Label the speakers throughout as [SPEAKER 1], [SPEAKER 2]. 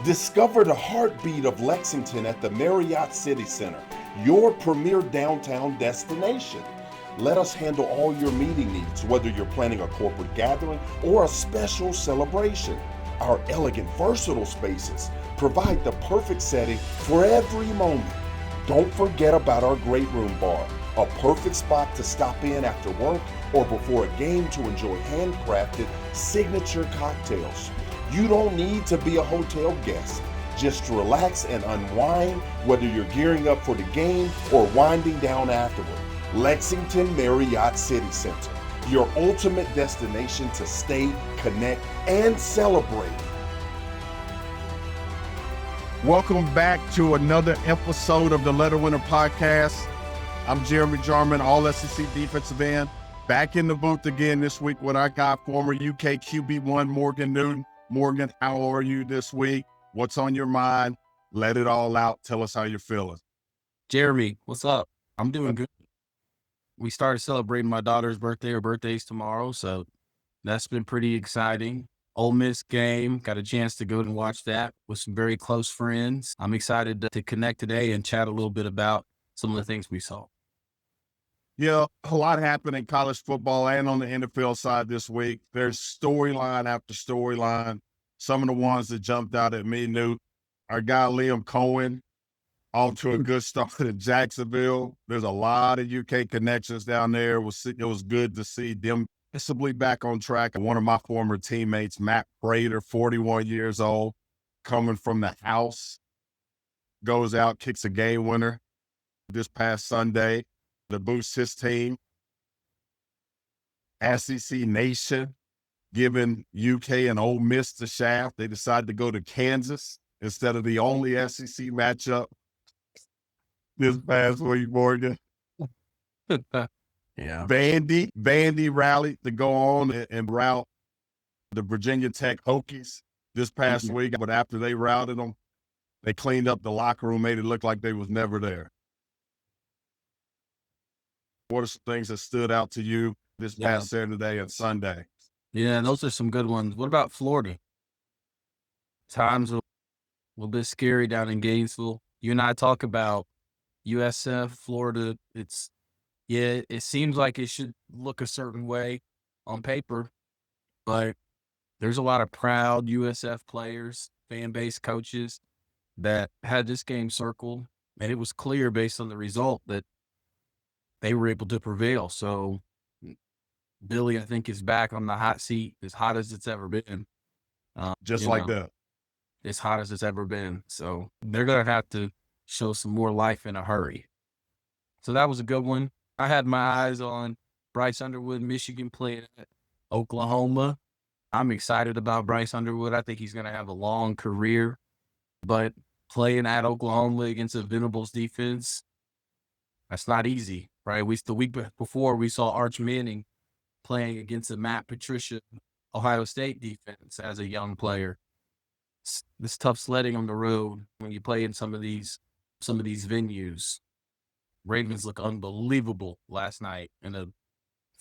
[SPEAKER 1] Discover the heartbeat of Lexington at the Marriott City Center, your premier downtown destination. Let us handle all your meeting needs, whether you're planning a corporate gathering or a special celebration. Our elegant, versatile spaces provide the perfect setting for every moment. Don't forget about our great room bar, a perfect spot to stop in after work or before a game to enjoy handcrafted signature cocktails. You don't need to be a hotel guest. Just relax and unwind, whether you're gearing up for the game or winding down afterward. Lexington Marriott City Center, your ultimate destination to stay, connect, and celebrate.
[SPEAKER 2] Welcome back to another episode of the Letterwinner podcast. I'm Jarmon, all SEC defensive end. Back in the booth again this week with our guy, former UK QB1 Morgan Newton. Morgan, how are you this week? What's on your mind? Let it all out. Tell us how you're feeling.
[SPEAKER 3] Jeremy, what's up? I'm doing good. We started celebrating my daughter's birthday. Her birthday's tomorrow, so that's been pretty exciting. Ole Miss game, got a chance to go and watch that with some very close friends. I'm excited to connect today and chat a little bit about some of the things we saw.
[SPEAKER 2] Yeah, a lot happened in college football and on the NFL side this week. There's storyline after storyline. Some of the ones that jumped out at me, Newt, our guy Liam Cohen, off to a good start in Jacksonville. There's a lot of UK connections down there. It was good to see them possibly back on track. And one of my former teammates, Matt Prater, 41 years old, coming from the house, goes out, kicks a game winner this past Sunday to boost his team. SEC Nation giving UK and Ole Miss the shaft. They decided to go to Kansas instead of the only SEC matchup this past week, Morgan.
[SPEAKER 3] Yeah.
[SPEAKER 2] Vandy rallied to go on and rout the Virginia Tech Hokies this past week. But after they routed them, they cleaned up the locker room, made it look like they was never there. What are some things that stood out to you this past Saturday and Sunday?
[SPEAKER 3] Yeah, those are some good ones. What about Florida? Times a little bit scary down in Gainesville. You and I talk about USF, Florida. It seems like it should look a certain way on paper, but there's a lot of proud USF players, fan base, coaches that had this game circled, and it was clear based on the result that they were able to prevail. So Billy, I think, is back on the hot seat, as hot as it's ever been.
[SPEAKER 2] Just like that.
[SPEAKER 3] As hot as it's ever been. So they're going to have to show some more life in a hurry. So that was a good one. I had my eyes on Bryce Underwood, Michigan, playing at Oklahoma. I'm excited about Bryce Underwood. I think he's going to have a long career. But playing at Oklahoma against a Venables defense, that's not easy, right? The week before, we saw Arch Manning playing against a Matt Patricia Ohio State defense as a young player. It's tough sledding on the road when you play in some of these venues. Ravens look unbelievable last night in a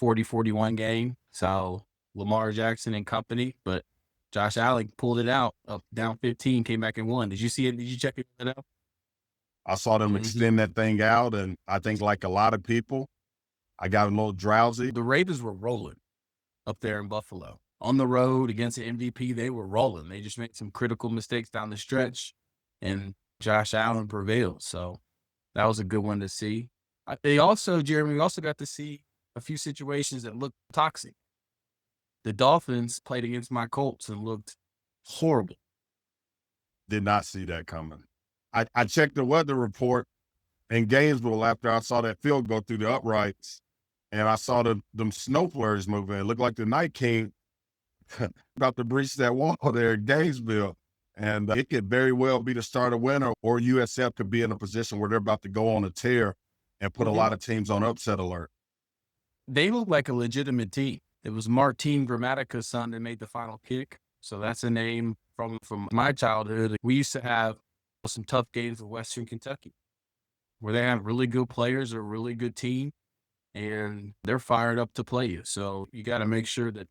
[SPEAKER 3] 40-41 game. So Lamar Jackson and company, but Josh Allen pulled it out, up down 15, came back and won. Did you see it? Did you check it out?
[SPEAKER 2] I saw them extend that thing out, and I think like a lot of people, I got a little drowsy.
[SPEAKER 3] The Ravens were rolling up there in Buffalo. On the road against the MVP, they were rolling. They just made some critical mistakes down the stretch, and Josh Allen prevailed. So that was a good one to see. Jeremy, we also got to see a few situations that looked toxic. The Dolphins played against my Colts and looked horrible.
[SPEAKER 2] Did not see that coming. I checked the weather report in Gainesville after I saw that field go through the uprights, and I saw them snow flurries moving. It looked like the Night King about to breach that wall there in Gainesville. And it could very well be the start of winter, or USF could be in a position where they're about to go on a tear and put a lot of teams on upset alert.
[SPEAKER 3] They look like a legitimate team. It was Martin Grammatica's son that made the final kick. So that's a name from my childhood. We used to have some tough games with Western Kentucky where they have really good players, a really good team, and they're fired up to play you. So you got to make sure that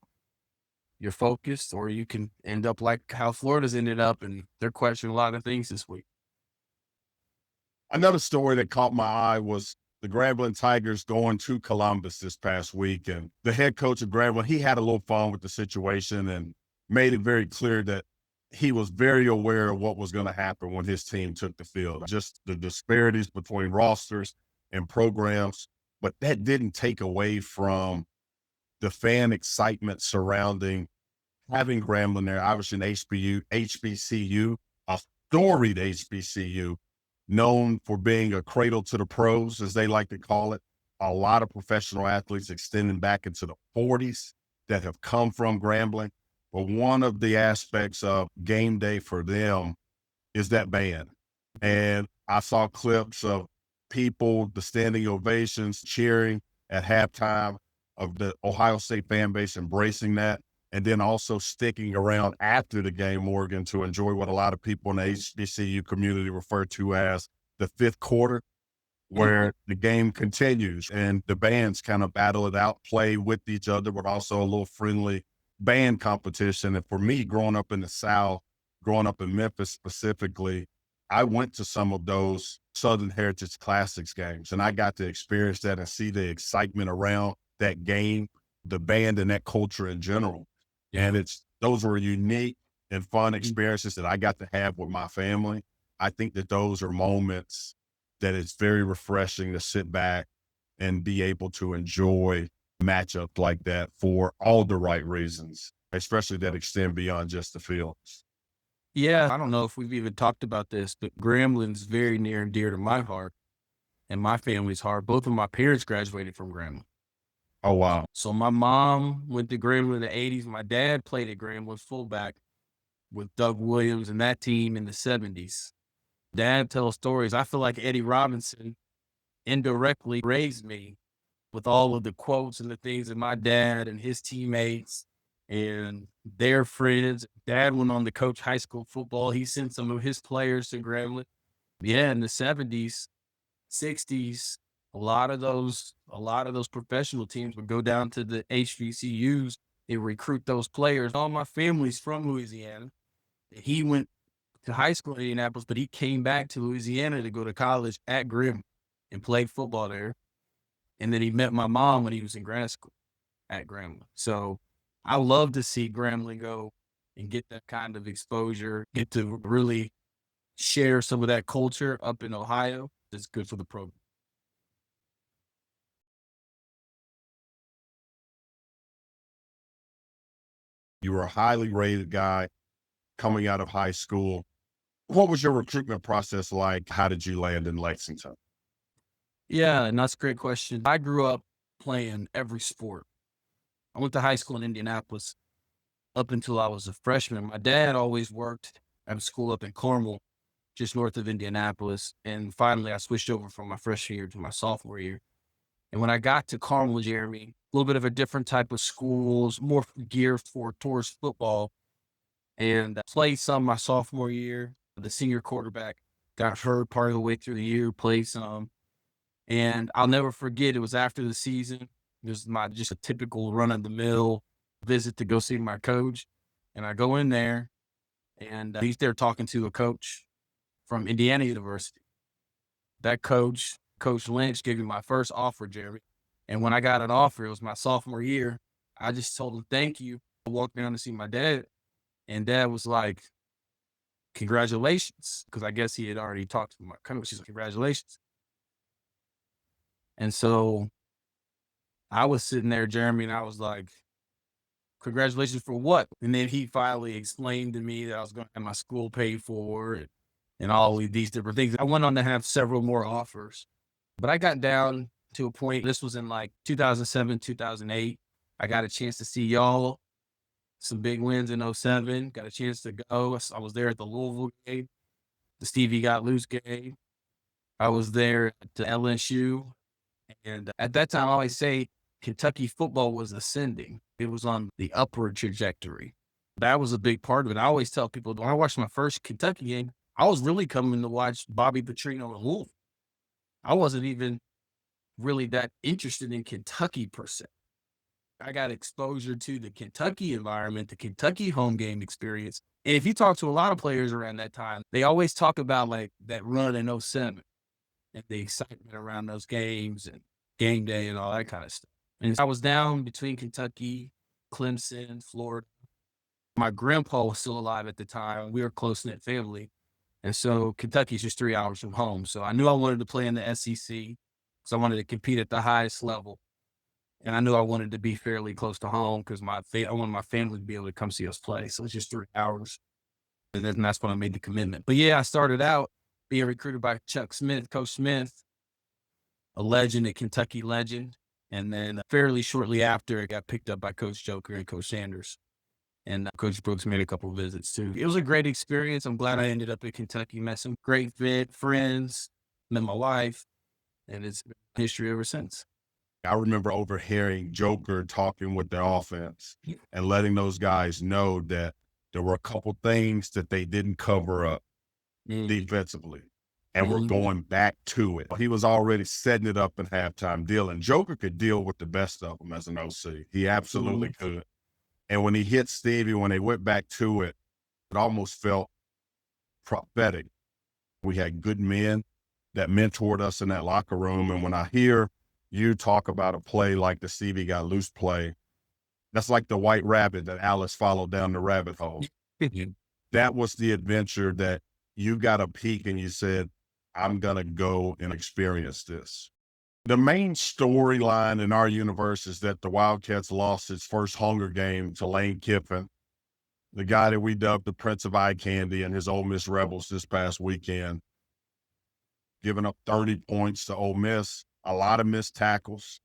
[SPEAKER 3] you're focused, or you can end up like how Florida's ended up, and they're questioning a lot of things this week.
[SPEAKER 2] Another story that caught my eye was the Grambling Tigers going to Columbus this past week. And the head coach of Grambling, he had a little fun with the situation and made it very clear that he was very aware of what was going to happen when his team took the field, just the disparities between rosters and programs. But that didn't take away from the fan excitement surrounding having Grambling there. Obviously, an HBCU, a storied HBCU, known for being a cradle to the pros, as they like to call it. A lot of professional athletes extending back into the 40s that have come from Grambling. But one of the aspects of game day for them is that band. And I saw clips of people, the standing ovations, cheering at halftime, of the Ohio State fan base embracing that, and then also sticking around after the game, Morgan, to enjoy what a lot of people in the HBCU community refer to as the fifth quarter, where the game continues and the bands kind of battle it out, play with each other, but also a little friendly band competition. And for me, growing up in the South, growing up in Memphis specifically, I went to some of those Southern Heritage Classics games, and I got to experience that and see the excitement around that game, the band, and that culture in general. And those were unique and fun experiences that I got to have with my family. I think that those are moments that it's very refreshing to sit back and be able to enjoy matchups like that for all the right reasons, especially that extend beyond just the field.
[SPEAKER 3] Yeah, I don't know if we've even talked about this, but Grambling's very near and dear to my heart and my family's heart. Both of my parents graduated from Grambling.
[SPEAKER 2] Oh, wow.
[SPEAKER 3] So my mom went to Grambling in the 80s. My dad played at Grambling fullback with Doug Williams and that team in the 70s. Dad tells stories. I feel like Eddie Robinson indirectly raised me with all of the quotes and the things that my dad and his teammates and their friends. Dad went on to coach high school football. He sent some of his players to Grambling. Yeah, in the 70s, 60s, a lot of those professional teams would go down to the HBCUs and recruit those players. All my family's from Louisiana. He went to high school in Indianapolis, but he came back to Louisiana to go to college at Grambling and played football there. And then he met my mom when he was in grad school at Grambling. So I love to see Grambling go and get that kind of exposure, get to really share some of that culture up in Ohio. It's good for the program.
[SPEAKER 2] You were a highly rated guy coming out of high school. What was your recruitment process like? How did you land in Lexington?
[SPEAKER 3] Yeah, and that's a great question. I grew up playing every sport. I went to high school in Indianapolis up until I was a freshman. My dad always worked at a school up in Carmel, just north of Indianapolis. And finally, I switched over from my freshman year to my sophomore year. And when I got to Carmel, Jeremy, a little bit of a different type of schools, more geared towards football. And I played some my sophomore year. The senior quarterback got hurt part of the way through the year, played some. And I'll never forget, it was after the season. It was just a typical run-of-the-mill visit to go see my coach. And I go in there, and he's there talking to a coach from Indiana University. That coach, Coach Lynch, gave me my first offer, Jeremy. And when I got an offer, it was my sophomore year. I just told him, thank you. I walked down to see my dad, and Dad was like, congratulations, because I guess he had already talked to my coach. He's like, congratulations. And so I was sitting there, Jeremy, and I was like, congratulations for what? And then he finally explained to me that I was going to have my school paid for and all of these different things. I went on to have several more offers, but I got down to a point, this was in like 2007, 2008. I got a chance to see y'all, some big wins in 2007, got a chance to go. I was there at the Louisville game, the Stevie Got Loose game. I was there at the LSU. And at that time, I always say Kentucky football was ascending. It was on the upward trajectory. That was a big part of it. I always tell people, when I watched my first Kentucky game, I was really coming to watch Bobby Petrino and Louisville. I wasn't even really that interested in Kentucky per se. I got exposure to the Kentucky environment, the Kentucky home game experience. And if you talk to a lot of players around that time, they always talk about like that run in '07 and the excitement around those games and game day and all that kind of stuff. And I was down between Kentucky, Clemson, Florida. My grandpa was still alive at the time. We were a close-knit family. And so Kentucky's just 3 hours from home. So I knew I wanted to play in the SEC because I wanted to compete at the highest level. And I knew I wanted to be fairly close to home because I wanted my family to be able to come see us play. So it's just 3 hours. And then that's when I made the commitment. But yeah, I started out being recruited by Chuck Smith, Coach Smith, a legend, a Kentucky legend. And then fairly shortly after, it got picked up by Coach Joker and Coach Sanders. And Coach Brooks made a couple of visits too. It was a great experience. I'm glad I ended up in Kentucky, met some great friends, met my wife, and it's been history ever since.
[SPEAKER 2] I remember overhearing Joker talking with their offense and letting those guys know that there were a couple things that they didn't cover up defensively, and we're going back to it. He was already setting it up in halftime dealing. Joker could deal with the best of them as an OC. He absolutely could. And when he hit Stevie, when they went back to it, it almost felt prophetic. We had good men that mentored us in that locker room. And when I hear you talk about a play like the Stevie got loose play, that's like the white rabbit that Alice followed down the rabbit hole. That was the adventure that you got a peek and you said, I'm going to go and experience this. The main storyline in our universe is that the Wildcats lost its first Hunger game to Lane Kiffin, the guy that we dubbed the Prince of Eye Candy, and his Ole Miss Rebels this past weekend, giving up 30 points to Ole Miss, a lot of missed tackles.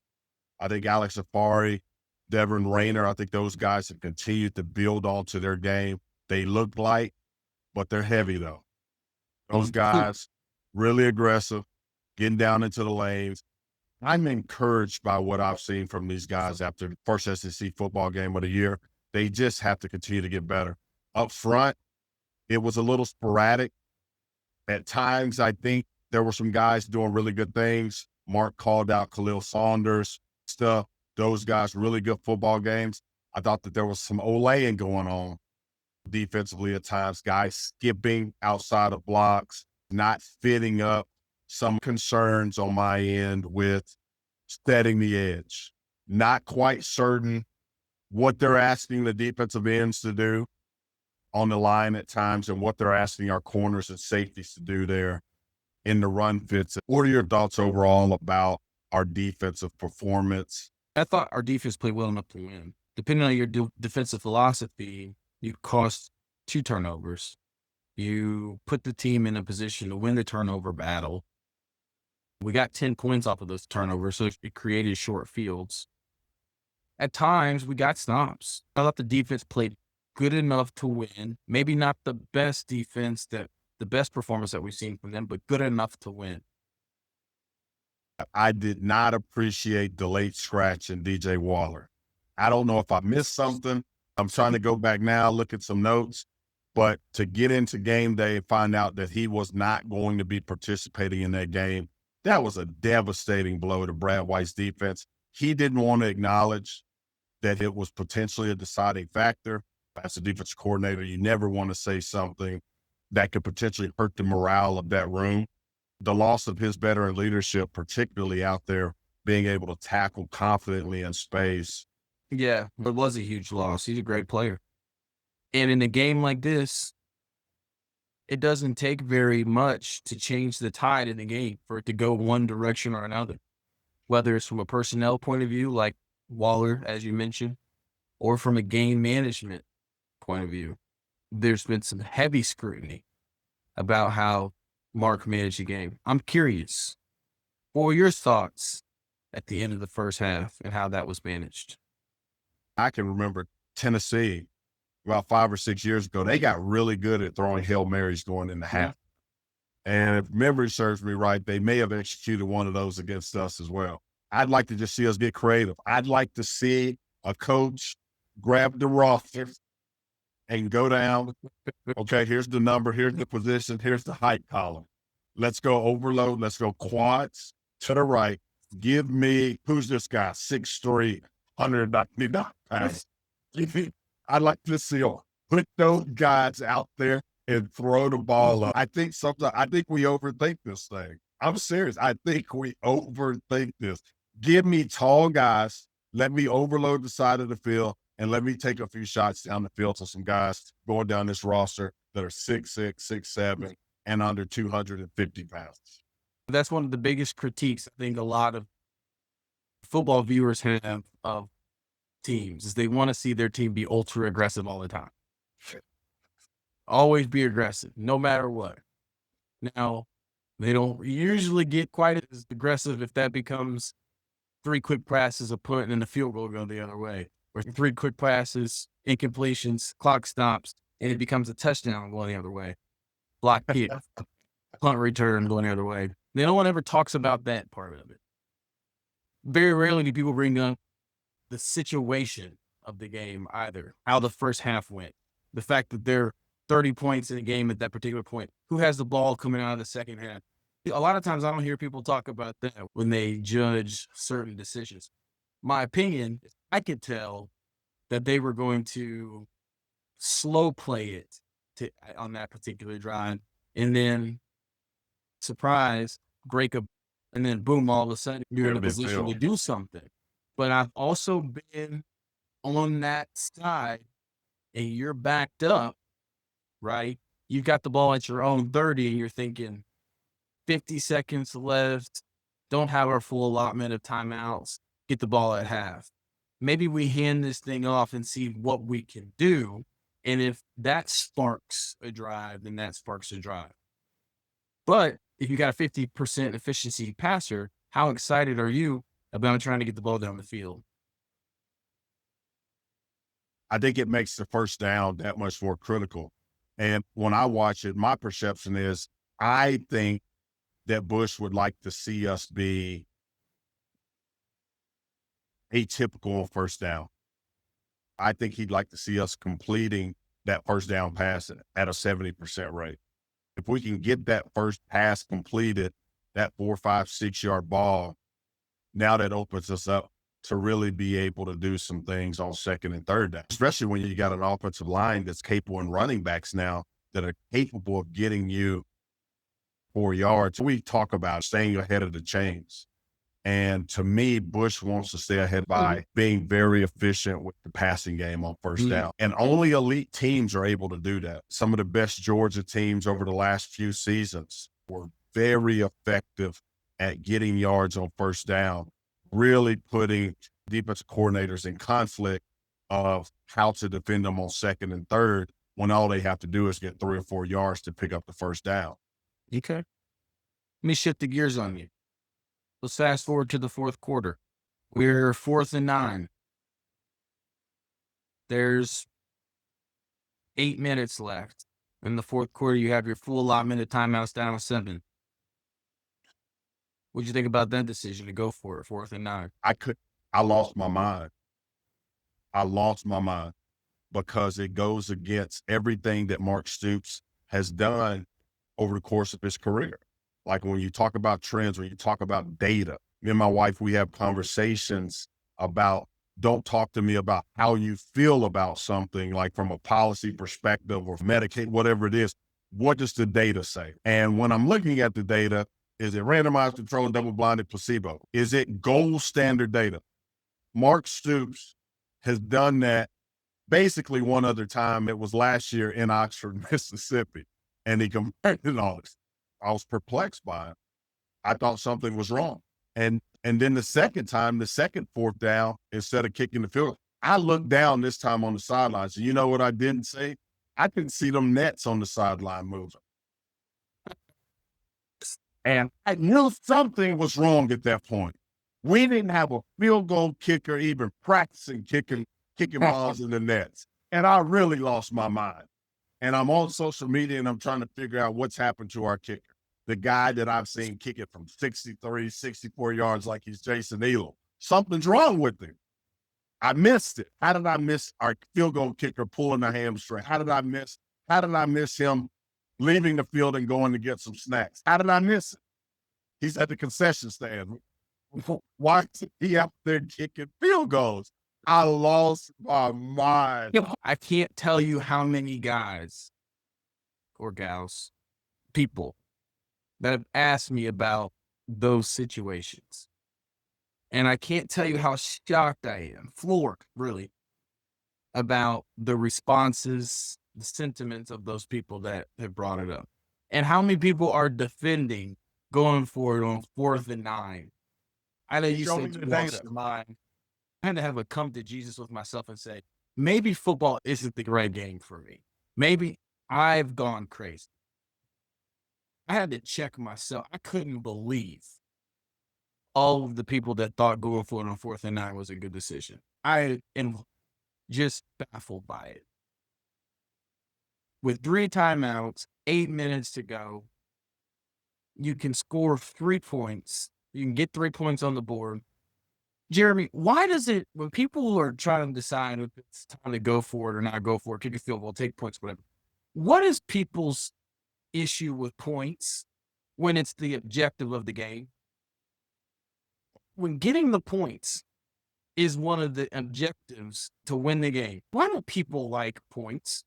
[SPEAKER 2] I think Alex Afari, Devin Rayner, I think those guys have continued to build onto their game. They look light, but they're heavy though. Those guys, really aggressive, getting down into the lanes. I'm encouraged by what I've seen from these guys after the first SEC football game of the year. They just have to continue to get better. Up front, it was a little sporadic. At times, I think there were some guys doing really good things. Mark called out Khalil Saunders, stuff. Those guys, really good football games. I thought that there was some olaying going on defensively at times, guys skipping outside of blocks, not fitting up. Some concerns on my end with setting the edge. Not quite certain what they're asking the defensive ends to do on the line at times and what they're asking our corners and safeties to do there in the run fits. What are your thoughts overall about our defensive performance?
[SPEAKER 3] I thought our defense played well enough to win. Depending on your defensive philosophy, you cost 2 turnovers. You put the team in a position to win the turnover battle. We got 10 points off of those turnovers, so it created short fields. At times, we got stops. I thought the defense played good enough to win. Maybe not the best defense, the best performance that we've seen from them, but good enough to win.
[SPEAKER 2] I did not appreciate the late scratch in DJ Waller. I don't know if I missed something. I'm trying to go back now, look at some notes. But to get into game day and find out that he was not going to be participating in that game, that was a devastating blow to Brad White's defense. He didn't want to acknowledge that it was potentially a deciding factor. As a defense coordinator, you never want to say something that could potentially hurt the morale of that room. The loss of his veteran leadership, particularly out there, being able to tackle confidently in space.
[SPEAKER 3] Yeah, it was a huge loss. He's a great player. And in a game like this, it doesn't take very much to change the tide in the game for it to go one direction or another, whether it's from a personnel point of view, like Waller, as you mentioned, or from a game management point of view. There's been some heavy scrutiny about how Mark managed the game. I'm curious, what were your thoughts at the end of the first half and how that was managed?
[SPEAKER 2] I can remember Tennessee about 5 or 6 years ago. They got really good at throwing Hail Marys going in the half. And if memory serves me right, they may have executed one of those against us as well. I'd like to just see us get creative. I'd like to see a coach grab the roster and go down. Okay, here's the number, here's the position, here's the height column. Let's go overload. Let's go quads to the right. Give me, who's this guy? 6'3", 199 pounds. I'd like to see them put those guys out there and throw the ball up. I think we overthink this thing. I'm serious. I think we overthink this. Give me tall guys. Let me overload the side of the field and let me take a few shots down the field to some guys going down this roster that are 6'6", 6'7", and under 250 pounds.
[SPEAKER 3] That's one of the biggest critiques I think a lot of football viewers have of teams is they want to see their team be ultra aggressive all the time. Always be aggressive, no matter what. Now, they don't usually get quite as aggressive if that becomes 3 quick passes, a punt, and a field goal going the other way. Or 3 quick passes, incompletions, clock stops, and it becomes a touchdown going the other way. Block kick, punt return going the other way. No one ever talks about that part of it. Very rarely do people bring up the situation of the game either, how the first half went, the fact that they're 30 points in a game at that particular point, who has the ball coming out of the second half. A lot of times I don't hear people talk about that when they judge certain decisions. My opinion, I could tell that they were going to slow play it on that particular drive and then surprise, break a, and then boom, all of a sudden you're in a position to do something. But I've also been on that side and you're backed up, right? You've got the ball at your own 30 and you're thinking 50 seconds left, don't have our full allotment of timeouts, get the ball at half. Maybe we hand this thing off and see what we can do. And if that sparks a drive, then that sparks a drive. But if you got a 50% efficiency passer, how excited are you about trying to get the ball down the field?
[SPEAKER 2] I think it makes the first down that much more critical. And when I watch it, my perception is I think that Bush would like to see us be atypical on first down. I think he'd like to see us completing that first down pass at a 70% rate. If we can get that first pass completed, that 4, 5, 6 yard ball, now that opens us up to really be able to do some things on second and third down, especially when you got an offensive line that's capable and running backs now that are capable of getting you 4 yards. We talk about staying ahead of the chains. And to me, Bush wants to stay ahead by being very efficient with the passing game on first down. And only elite teams are able to do that. Some of the best Georgia teams over the last few seasons were very effective at getting yards on first down, really putting defensive coordinators in conflict of how to defend them on second and third when all they have to do is get 3 or 4 yards to pick up the first down.
[SPEAKER 3] Okay. Let me shift the gears on you. Let's fast forward to the fourth quarter. We're 4th and 9. There's 8 minutes left. In the fourth quarter, you have your full allotment of timeouts down to 7. What'd you think about that decision to go for it, 4th and 9?
[SPEAKER 2] I lost my mind. I lost my mind because it goes against everything that Mark Stoops has done over the course of his career. Like when you talk about trends, when you talk about data, me and my wife, we have conversations about, don't talk to me about how you feel about something, like from a policy perspective or Medicaid, whatever it is. What does the data say? And when I'm looking at the data, is it randomized controlled, double-blinded, placebo? Is it gold standard data? Mark Stoops has done that basically one other time. It was last year in Oxford, Mississippi, and he compared it all. I was perplexed by it. I thought something was wrong. And then the second time, the second 4th down, instead of kicking the field, I looked down this time on the sidelines. And you know what I didn't see? I couldn't see them nets on the sideline moving. And I knew something was wrong at that point. We didn't have a field goal kicker even practicing kicking balls in the nets. And I really lost my mind. And I'm on social media and I'm trying to figure out what's happened to our kicker. The guy that I've seen kick it from 63, 64 yards like he's Jason Elam. Something's wrong with him. I missed it. How did I miss our field goal kicker pulling the hamstring? How did I miss him leaving the field and going to get some snacks? How did I miss it? He's at the concession stand. Why is he out there kicking field goals? I lost my mind.
[SPEAKER 3] I can't tell you how many guys or gals, people that have asked me about those situations. And I can't tell you how shocked I am, floored, really, about the responses, the sentiments of those people that have brought it up. And how many people are defending going for it on 4th and 9. I know you
[SPEAKER 2] Show me
[SPEAKER 3] said
[SPEAKER 2] the
[SPEAKER 3] you lost
[SPEAKER 2] data.
[SPEAKER 3] your mind. I had to have a come to Jesus with myself and say, maybe football isn't the right game for me. Maybe I've gone crazy. I had to check myself. I couldn't believe all of the people that thought going for it on 4th and 9 was a good decision. I am just baffled by it. With 3 timeouts, 8 minutes to go, you can score 3 points. You can get 3 points on the board. Jeremy, why does it, when people are trying to decide if it's time to go for it or not go for it, kick a field goal, take points, whatever, what is people's issue with points when it's the objective of the game? When getting the points is one of the objectives to win the game, why don't people like points?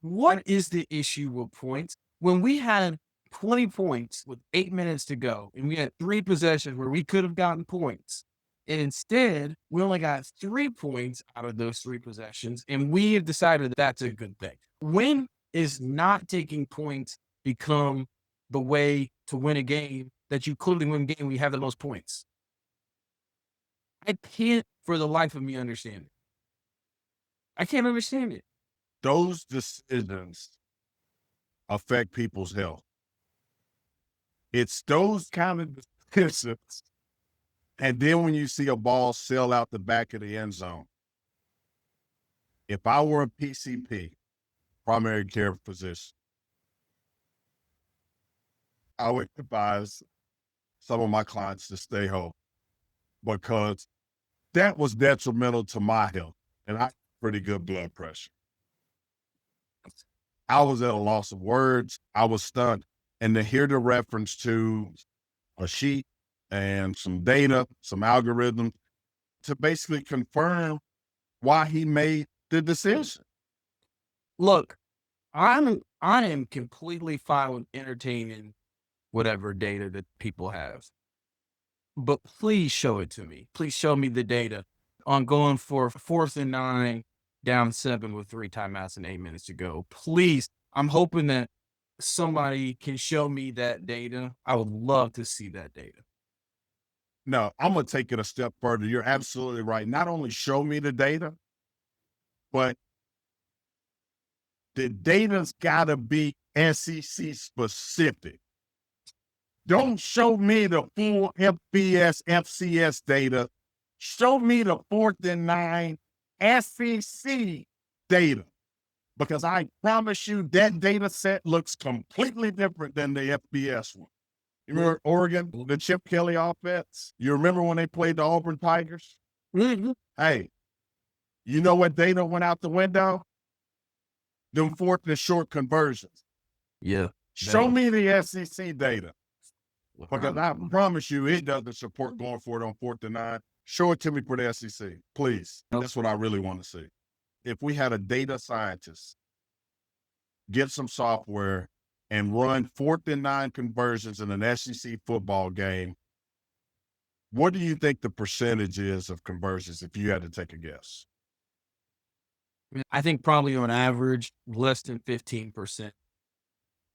[SPEAKER 3] What is the issue with points? When we had 20 points with 8 minutes to go and we had 3 possessions where we could have gotten points, and instead we only got 3 points out of those 3 possessions, and we have decided that that's a good thing. When is not taking points become the way to win a game that you clearly win a game when you have the most points? I can't for the life of me understand it. I can't understand it.
[SPEAKER 2] Those decisions affect people's health. It's those kind of decisions. And then when you see a ball sail out the back of the end zone, if I were a PCP, primary care physician, I would advise some of my clients to stay home because that was detrimental to my health. And I have pretty good blood pressure. I was at a loss of words. I was stunned. And to hear the reference to a sheet and some data, some algorithms to basically confirm why he made the decision.
[SPEAKER 3] Look, I am completely fine with entertaining whatever data that people have. But please show it to me. Please show me the data on going for 4th and 9, down 7 with 3 timeouts and 8 minutes to go. Please, I'm hoping that somebody can show me that data. I would love to see that data.
[SPEAKER 2] No, I'm going to take it a step further. You're absolutely right. Not only show me the data, but the data's got to be SEC specific. Don't show me the full FBS, FCS data. Show me the 4th and 9 SEC data. Because I promise you that data set looks completely different than the FBS one. You remember Oregon, the Chip Kelly offense? You remember when they played the Auburn Tigers?
[SPEAKER 3] Mm-hmm.
[SPEAKER 2] Hey, you know what data went out the window? Them 4th and short conversions.
[SPEAKER 3] Yeah.
[SPEAKER 2] Show me the SEC data. Because I promise you it doesn't support going for it on 4th and 9. Show it to me for the SEC, please. That's what I really want to see. If we had a data scientist get some software and run 4th and 9 conversions in an SEC football game, what do you think the percentage is of conversions if you had to take a guess?
[SPEAKER 3] I think probably on average, less than 15%.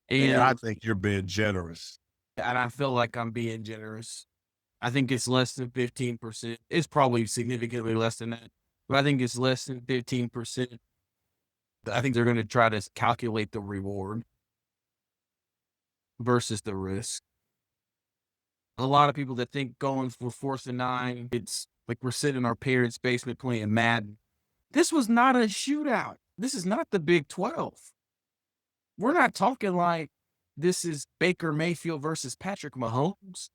[SPEAKER 2] And I think you're being generous.
[SPEAKER 3] And I feel like I'm being generous. I think it's less than 15%. It's probably significantly less than that, but I think it's less than 15%. I think they're going to try to calculate the reward versus the risk. A lot of people that think going for 4th and 9, it's like we're sitting in our parents' basement playing Madden. This was not a shootout. This is not the Big 12. We're not talking like this is Baker Mayfield versus Patrick Mahomes.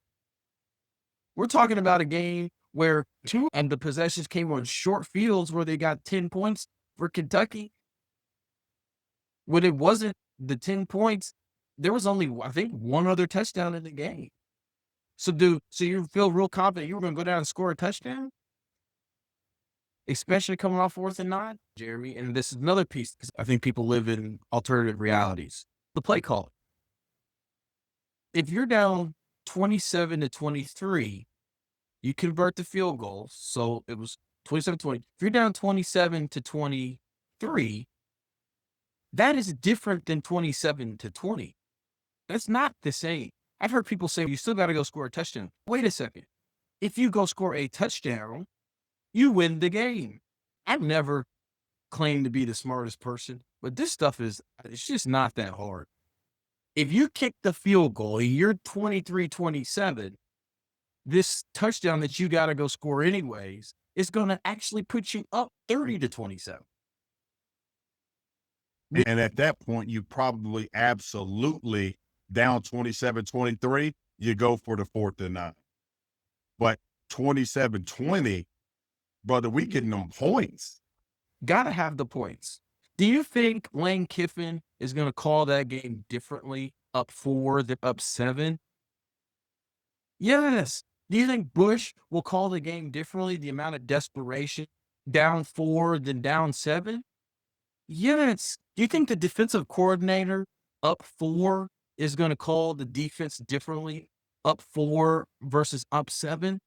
[SPEAKER 3] We're talking about a game where 2 of the possessions came on short fields where they got 10 points for Kentucky. When it wasn't the 10 points, there was only, I think, 1 other touchdown in the game. So you feel real confident you were going to go down and score a touchdown? especially coming off 4th and 9, Jeremy. And this is another piece because I think people live in alternative realities. The play call. If you're down 27-23, you convert the field goal. So it was 27-20. If you're down 27-23, that is different than 27-20. That's not the same. I've heard people say, you still got to go score a touchdown. Wait a second. If you go score a touchdown, you win the game. I've never claimed to be the smartest person, but this stuff it's just not that hard. If you kick the field goal, you're 23-27, this touchdown that you got to go score anyways is going to actually put you up 30-27.
[SPEAKER 2] And at that point, you probably absolutely down 27-23, you go for the 4th and 9. But 27-20, brother, we getting them points.
[SPEAKER 3] Gotta have the points. Do you think Lane Kiffin is going to call that game differently, up 4 than up 7? Yes. Do you think Bush will call the game differently, the amount of desperation, down 4 than down 7? Yes. Do you think the defensive coordinator up 4 is going to call the defense differently, up 4 versus up 7?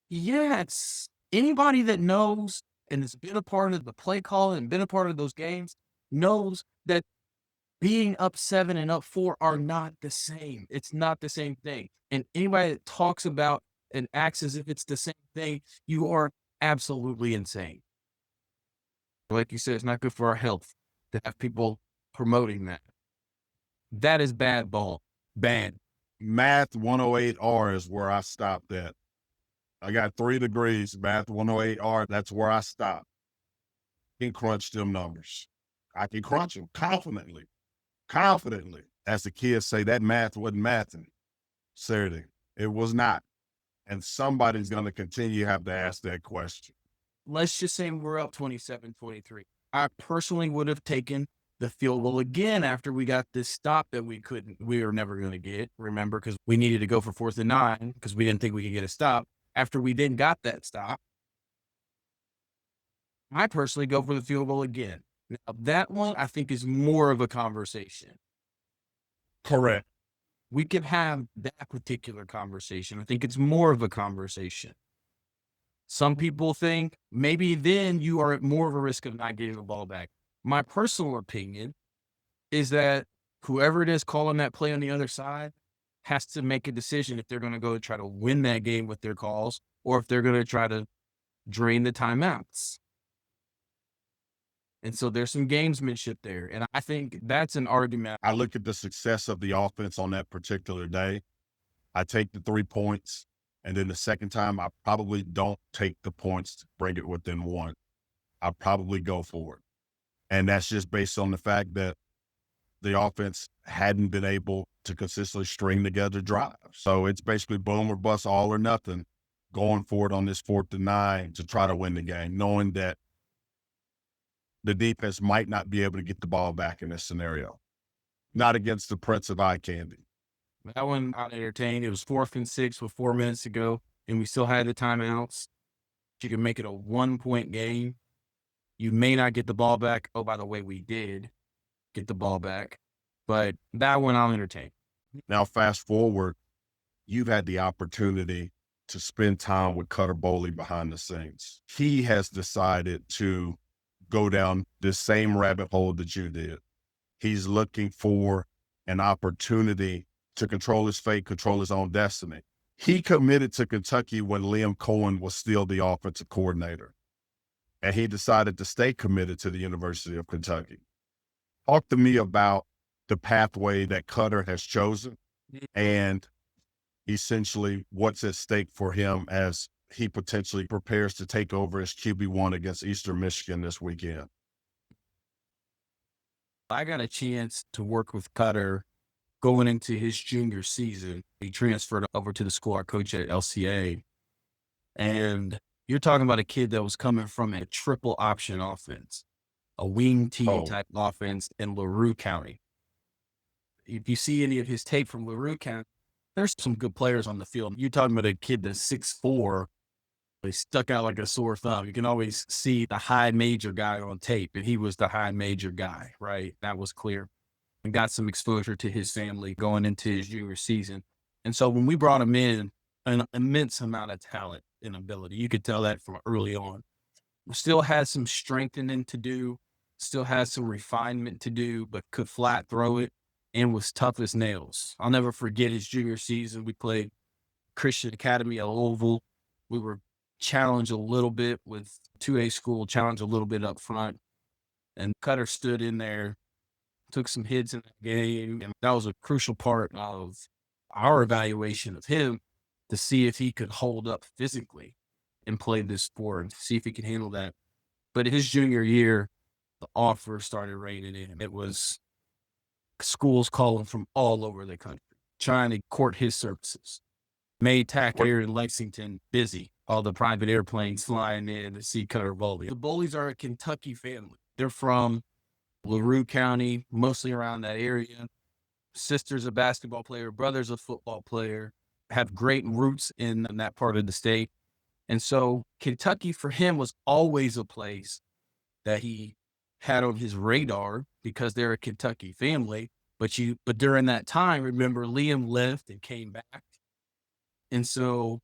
[SPEAKER 3] Yes. Anybody that knows and has been a part of the play call and been a part of those games knows that being up 7 and up 4 are not the same. It's not the same thing. And anybody that talks about and acts as if it's the same thing, you are absolutely insane. Like you said, it's not good for our health to have people promoting that. That is bad ball. Bad.
[SPEAKER 2] Math 108R is where I stopped at. I got 3 degrees, math 108R. That's where I stopped. I can crunch them numbers. I can crunch them confidently. As the kids say, that math wasn't mathing. Saturday, it was not. And somebody's going to continue to have to ask that question.
[SPEAKER 3] Let's just say we're up 27-23. I personally would have taken the field goal again after we got this stop that we were never going to get. Remember, because we needed to go for 4th and 9 because we didn't think we could get a stop. After we then got that stop, I personally go for the field goal again. Now, that one I think is more of a conversation.
[SPEAKER 2] Correct.
[SPEAKER 3] We could have that particular conversation. I think it's more of a conversation. Some people think maybe then you are at more of a risk of not getting the ball back. My personal opinion is that whoever it is calling that play on the other side has to make a decision if they're going to go try to win that game with their calls or if they're going to try to drain the timeouts. And so there's some gamesmanship there. And I think that's an argument.
[SPEAKER 2] I look at the success of the offense on that particular day. I take the 3 points. And then the second time, I probably don't take the points to bring it within 1. I probably go for it. And that's just based on the fact that the offense hadn't been able to consistently string together drives. So it's basically boom or bust, all or nothing, going for it on this 4th and 9 to try to win the game, knowing that the defense might not be able to get the ball back in this scenario. Not against the Prince of Eye Candy.
[SPEAKER 3] That one I entertained. It was 4th and 6 with 4 minutes to go, and we still had the timeouts. You can make it a 1-point game. You may not get the ball back. Oh, by the way, we did get the ball back. But that one I'll entertain.
[SPEAKER 2] Now, fast forward, you've had the opportunity to spend time with Cutter Boley behind the scenes. He has decided to go down this same rabbit hole that you did. He's looking for an opportunity to control his fate, control his own destiny. He committed to Kentucky when Liam Cohen was still the offensive coordinator. And he decided to stay committed to the University of Kentucky. Talk to me about the pathway that Cutter has chosen and essentially what's at stake for him as he potentially prepares to take over as QB1 against Eastern Michigan this weekend.
[SPEAKER 3] I got a chance to work with Cutter going into his junior season. He transferred over to the school I coach at LCA. And you're talking about a kid that was coming from a triple option offense, a wing T type offense in LaRue County. If you see any of his tape from LaRue County, there's some good players on the field. You're talking about a kid that's 6'4", He stuck out like a sore thumb. You can always see the high major guy on tape, and he was the high major guy, right? That was clear. And got some exposure to his family going into his junior season. And so when we brought him in, an immense amount of talent and ability. You could tell that from early on. Still had some strengthening to do, still had some refinement to do, but could flat throw it and was tough as nails. I'll never forget his junior season. We played Christian Academy at Louisville. We were challenged a little bit with 2A school, challenged a little bit up front. And Cutter stood in there, took some hits in that game. And that was a crucial part of our evaluation of him to see if he could hold up physically and play this sport and see if he could handle that. But his junior year, the offer started raining in. It was schools calling from all over the country, trying to court his services. Made TAC here in Lexington busy. All the private airplanes flying in to see Cutter Boley. The Boleys are a Kentucky family. They're from LaRue County, mostly around that area. Sister's a basketball player, brother's a football player, have great roots in that part of the state. And so Kentucky for him was always a place that he had on his radar because they're a Kentucky family. But during that time, remember, Liam left and came back. And so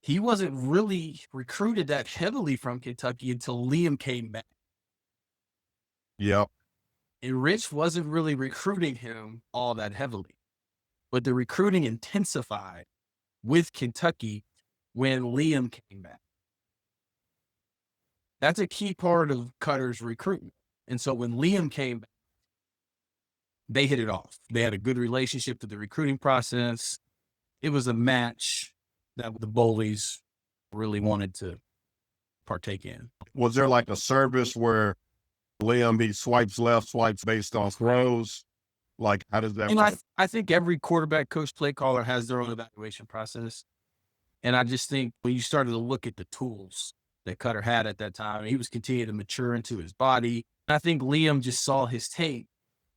[SPEAKER 3] he wasn't really recruited that heavily from Kentucky until Liam came back.
[SPEAKER 2] Yep.
[SPEAKER 3] And Rich wasn't really recruiting him all that heavily. But the recruiting intensified with Kentucky when Liam came back. That's a key part of Cutter's recruitment. And so when Liam came back, they hit it off. They had a good relationship through the recruiting process. It was a match that the Boleys really wanted to partake in.
[SPEAKER 2] Was there like a service where Liam, he swipes left, swipes based on throws? Like, how does that work?
[SPEAKER 3] I think every quarterback coach, play caller has their own evaluation process. And I just think when you started to look at the tools that Cutter had at that time, he was continuing to mature into his body. And I think Liam just saw his tape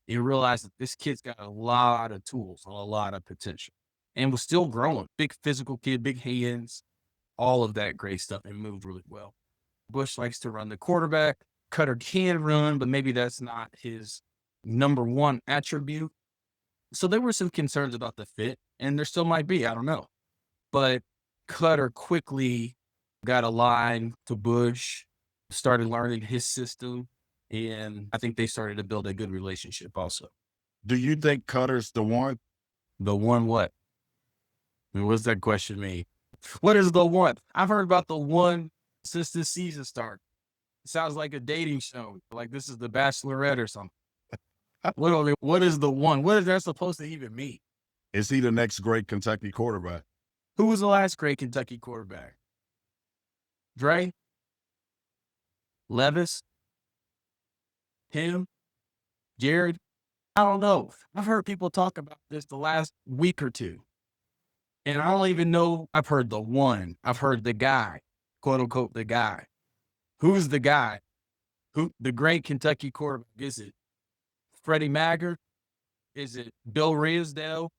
[SPEAKER 3] and realized that this kid's got a lot of tools and a lot of potential and was still growing. Big physical kid, big hands, all of that great stuff, and moved really well. Bush likes to run the quarterback. Cutter can run, but maybe that's not his number one attribute. So there were some concerns about the fit, and there still might be. I don't know. But Cutter quickly got aligned to Bush, started learning his system, and I think they started to build a good relationship also.
[SPEAKER 2] Do you think Cutter's the one?
[SPEAKER 3] The one what? I mean, what's that question mean? What is the one? I've heard about the one since this season started. It sounds like a dating show, like this is The Bachelorette or something. What is the one? What is that supposed to even mean?
[SPEAKER 2] Is he the next great Kentucky quarterback?
[SPEAKER 3] Who was the last great Kentucky quarterback? Dre? Levis? Him? Jared? I don't know. I've heard people talk about this the last week or two. And I don't even know. I've heard the one. I've heard the guy, quote unquote, the guy. Who's the guy? Who the great Kentucky quarterback? Is it Freddie Maggard? Is it Bill Ridsdale?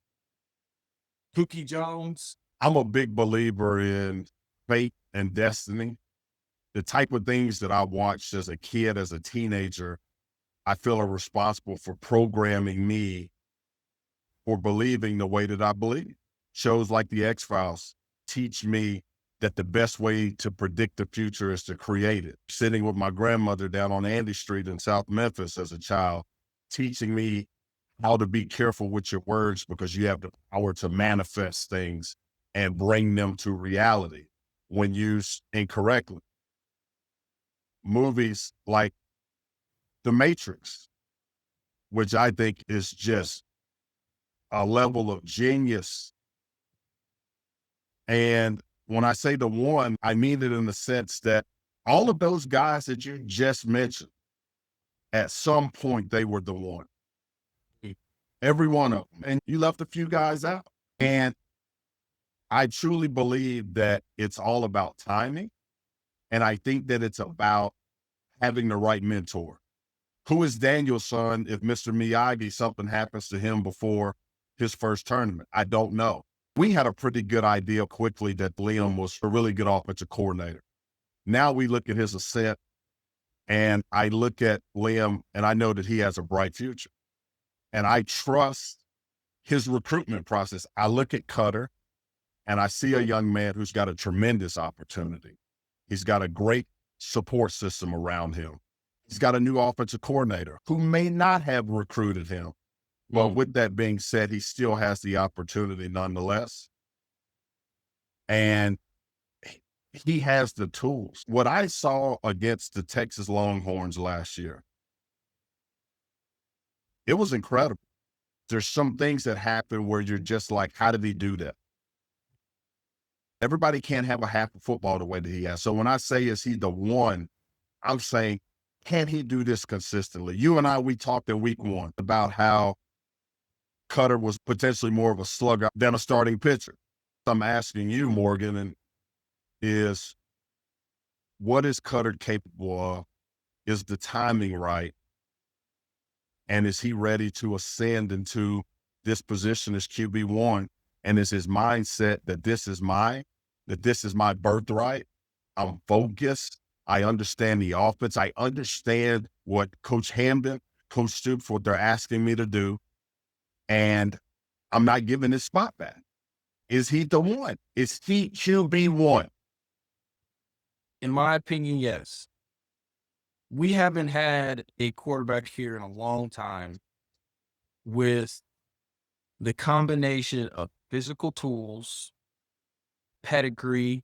[SPEAKER 3] Pookie Jones?
[SPEAKER 2] I'm a big believer in fate and destiny. The type of things that I watched as a kid, as a teenager, I feel are responsible for programming me for believing the way that I believe. Shows like The X-Files teach me that the best way to predict the future is to create it. Sitting with my grandmother down on Andy Street in South Memphis as a child, teaching me how to be careful with your words because you have the power to manifest things and bring them to reality when used incorrectly. Movies like The Matrix, which I think is just a level of genius. And when I say the one, I mean it in the sense that all of those guys that you just mentioned, at some point they were the one. Every one of them. And you left a few guys out. And I truly believe that it's all about timing. And I think that it's about having the right mentor. Who is Daniel's son if Mr. Miyagi, something happens to him before his first tournament? I don't know. We had a pretty good idea quickly that Liam was a really good offensive coordinator. Now we look at his ascent, and I look at Liam, and I know that he has a bright future. And I trust his recruitment process. I look at Cutter, and I see a young man who's got a tremendous opportunity. He's got a great support system around him. He's got a new offensive coordinator who may not have recruited him. But with that being said, he still has the opportunity nonetheless. And he has the tools. What I saw against the Texas Longhorns last year, it was incredible. There's some things that happen where you're just like, how did he do that? Everybody can't have a half of football the way that he has. So when I say, is he the one, I'm saying, can he do this consistently? You and I, we talked in week 1 about how Cutter was potentially more of a slugger than a starting pitcher. I'm asking you, Morgan, and is what is Cutter capable of? Is the timing right? And is he ready to ascend into this position as QB1? And is his mindset that this is my birthright? I'm focused. I understand the offense. I understand what Coach Hamden, Coach Stoops, what they're asking me to do. And I'm not giving his spot back. Is he the one? Is he QB1?
[SPEAKER 3] In my opinion, yes. We haven't had a quarterback here in a long time with the combination of physical tools, pedigree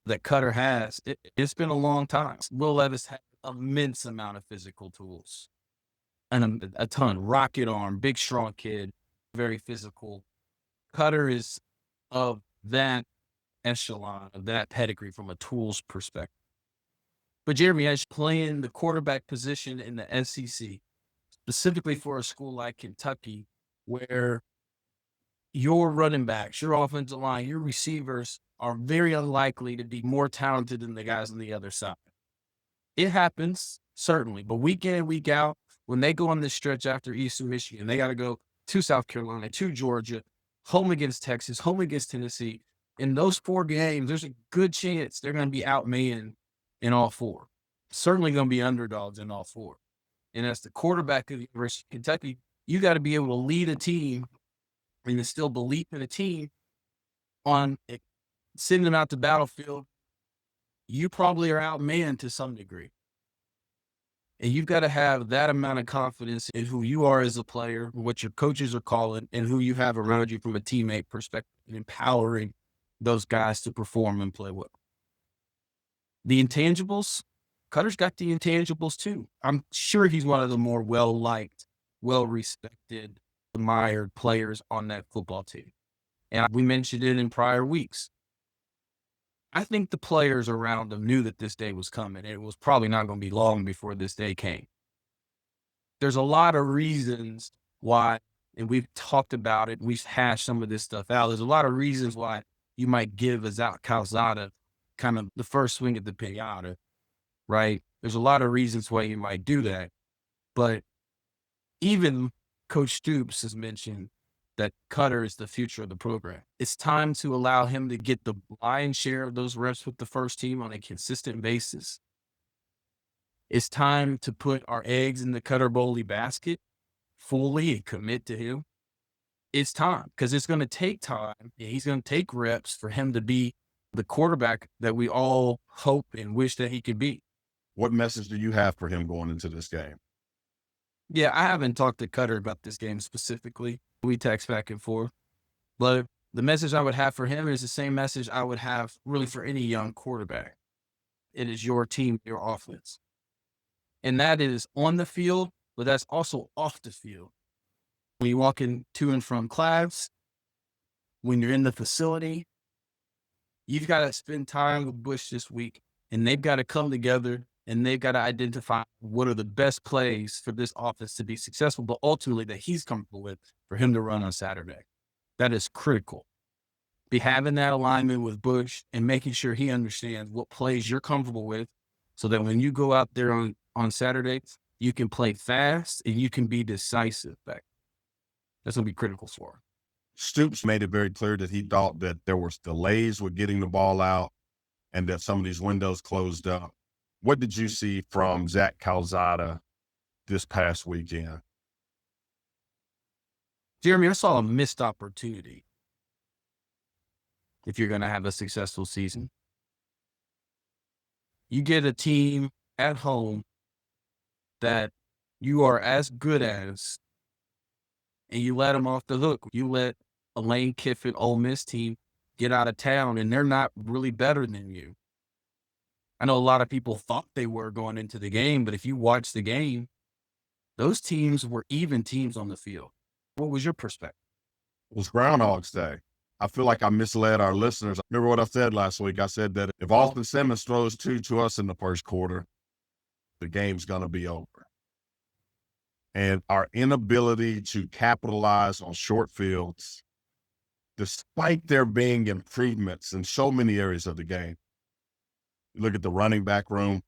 [SPEAKER 3] that Cutter has. It's been a long time. Will Levis had an immense amount of physical tools and a ton. Rocket arm, big, strong kid, very physical. Cutter is of that echelon, of that pedigree from a tools perspective. But Jeremy, as playing the quarterback position in the SEC, specifically for a school like Kentucky, where your running backs, your offensive line, your receivers are very unlikely to be more talented than the guys on the other side. It happens, certainly, but week in and week out, when they go on this stretch after Eastern Michigan, they got to go to South Carolina, to Georgia, home against Texas, home against Tennessee. In those 4 games, there's a good chance they're going to be outmanned in all 4. Certainly going to be underdogs in all 4. And as the quarterback of the University of Kentucky, you got to be able to lead a team and instill belief in a team on sending them out to battlefield. You probably are outmanned to some degree. And you've got to have that amount of confidence in who you are as a player, what your coaches are calling, and who you have around you from a teammate perspective, and empowering those guys to perform and play well. The intangibles, Cutter's got the intangibles too. I'm sure he's one of the more well-liked, well-respected, admired players on that football team. And we mentioned it in prior weeks. I think the players around him knew that this day was coming. And it was probably not going to be long before this day came. There's a lot of reasons why, and we've talked about it, we've hashed some of this stuff out. There's a lot of reasons why you might give a Zach Calzada kind of the first swing at the pinata, right? There's a lot of reasons why you might do that. But even Coach Stoops has mentioned that Cutter is the future of the program. It's time to allow him to get the lion's share of those reps with the first team on a consistent basis. It's time to put our eggs in the Cutter Boley basket fully and commit to him. It's time, because it's going to take time. And he's going to take reps for him to be the quarterback that we all hope and wish that he could be.
[SPEAKER 2] What message do you have for him going into this game?
[SPEAKER 3] Yeah, I haven't talked to Cutter about this game specifically. We text back and forth. But the message I would have for him is the same message I would have really for any young quarterback. It is your team, your offense. And that is on the field, but that's also off the field. When you walk in to and from class, when you're in the facility, you've got to spend time with Bush this week, and they've got to come together and they've got to identify what are the best plays for this offense to be successful, but ultimately that he's comfortable with for him to run on Saturday. That is critical. Be having that alignment with Bush and making sure he understands what plays you're comfortable with so that when you go out there on Saturday, you can play fast and you can be decisive back. That's going to be critical for him.
[SPEAKER 2] Stoops made it very clear that he thought that there was delays with getting the ball out and that some of these windows closed up. What did you see from Zach Calzada this past weekend?
[SPEAKER 3] Jeremy, I saw a missed opportunity if you're going to have a successful season. You get a team at home that you are as good as, and you let them off the hook. You let a Lane Kiffin Ole Miss team get out of town, and they're not really better than you. I know a lot of people thought they were going into the game, but if you watch the game, those teams were even teams on the field. What was your perspective?
[SPEAKER 2] It was Groundhog's Day. I feel like I misled our listeners. Remember what I said last week? I said that if Austin Simmons throws 2 to us in the first quarter, the game's going to be over. And our inability to capitalize on short fields, despite there being improvements in so many areas of the game. You look at the running back room,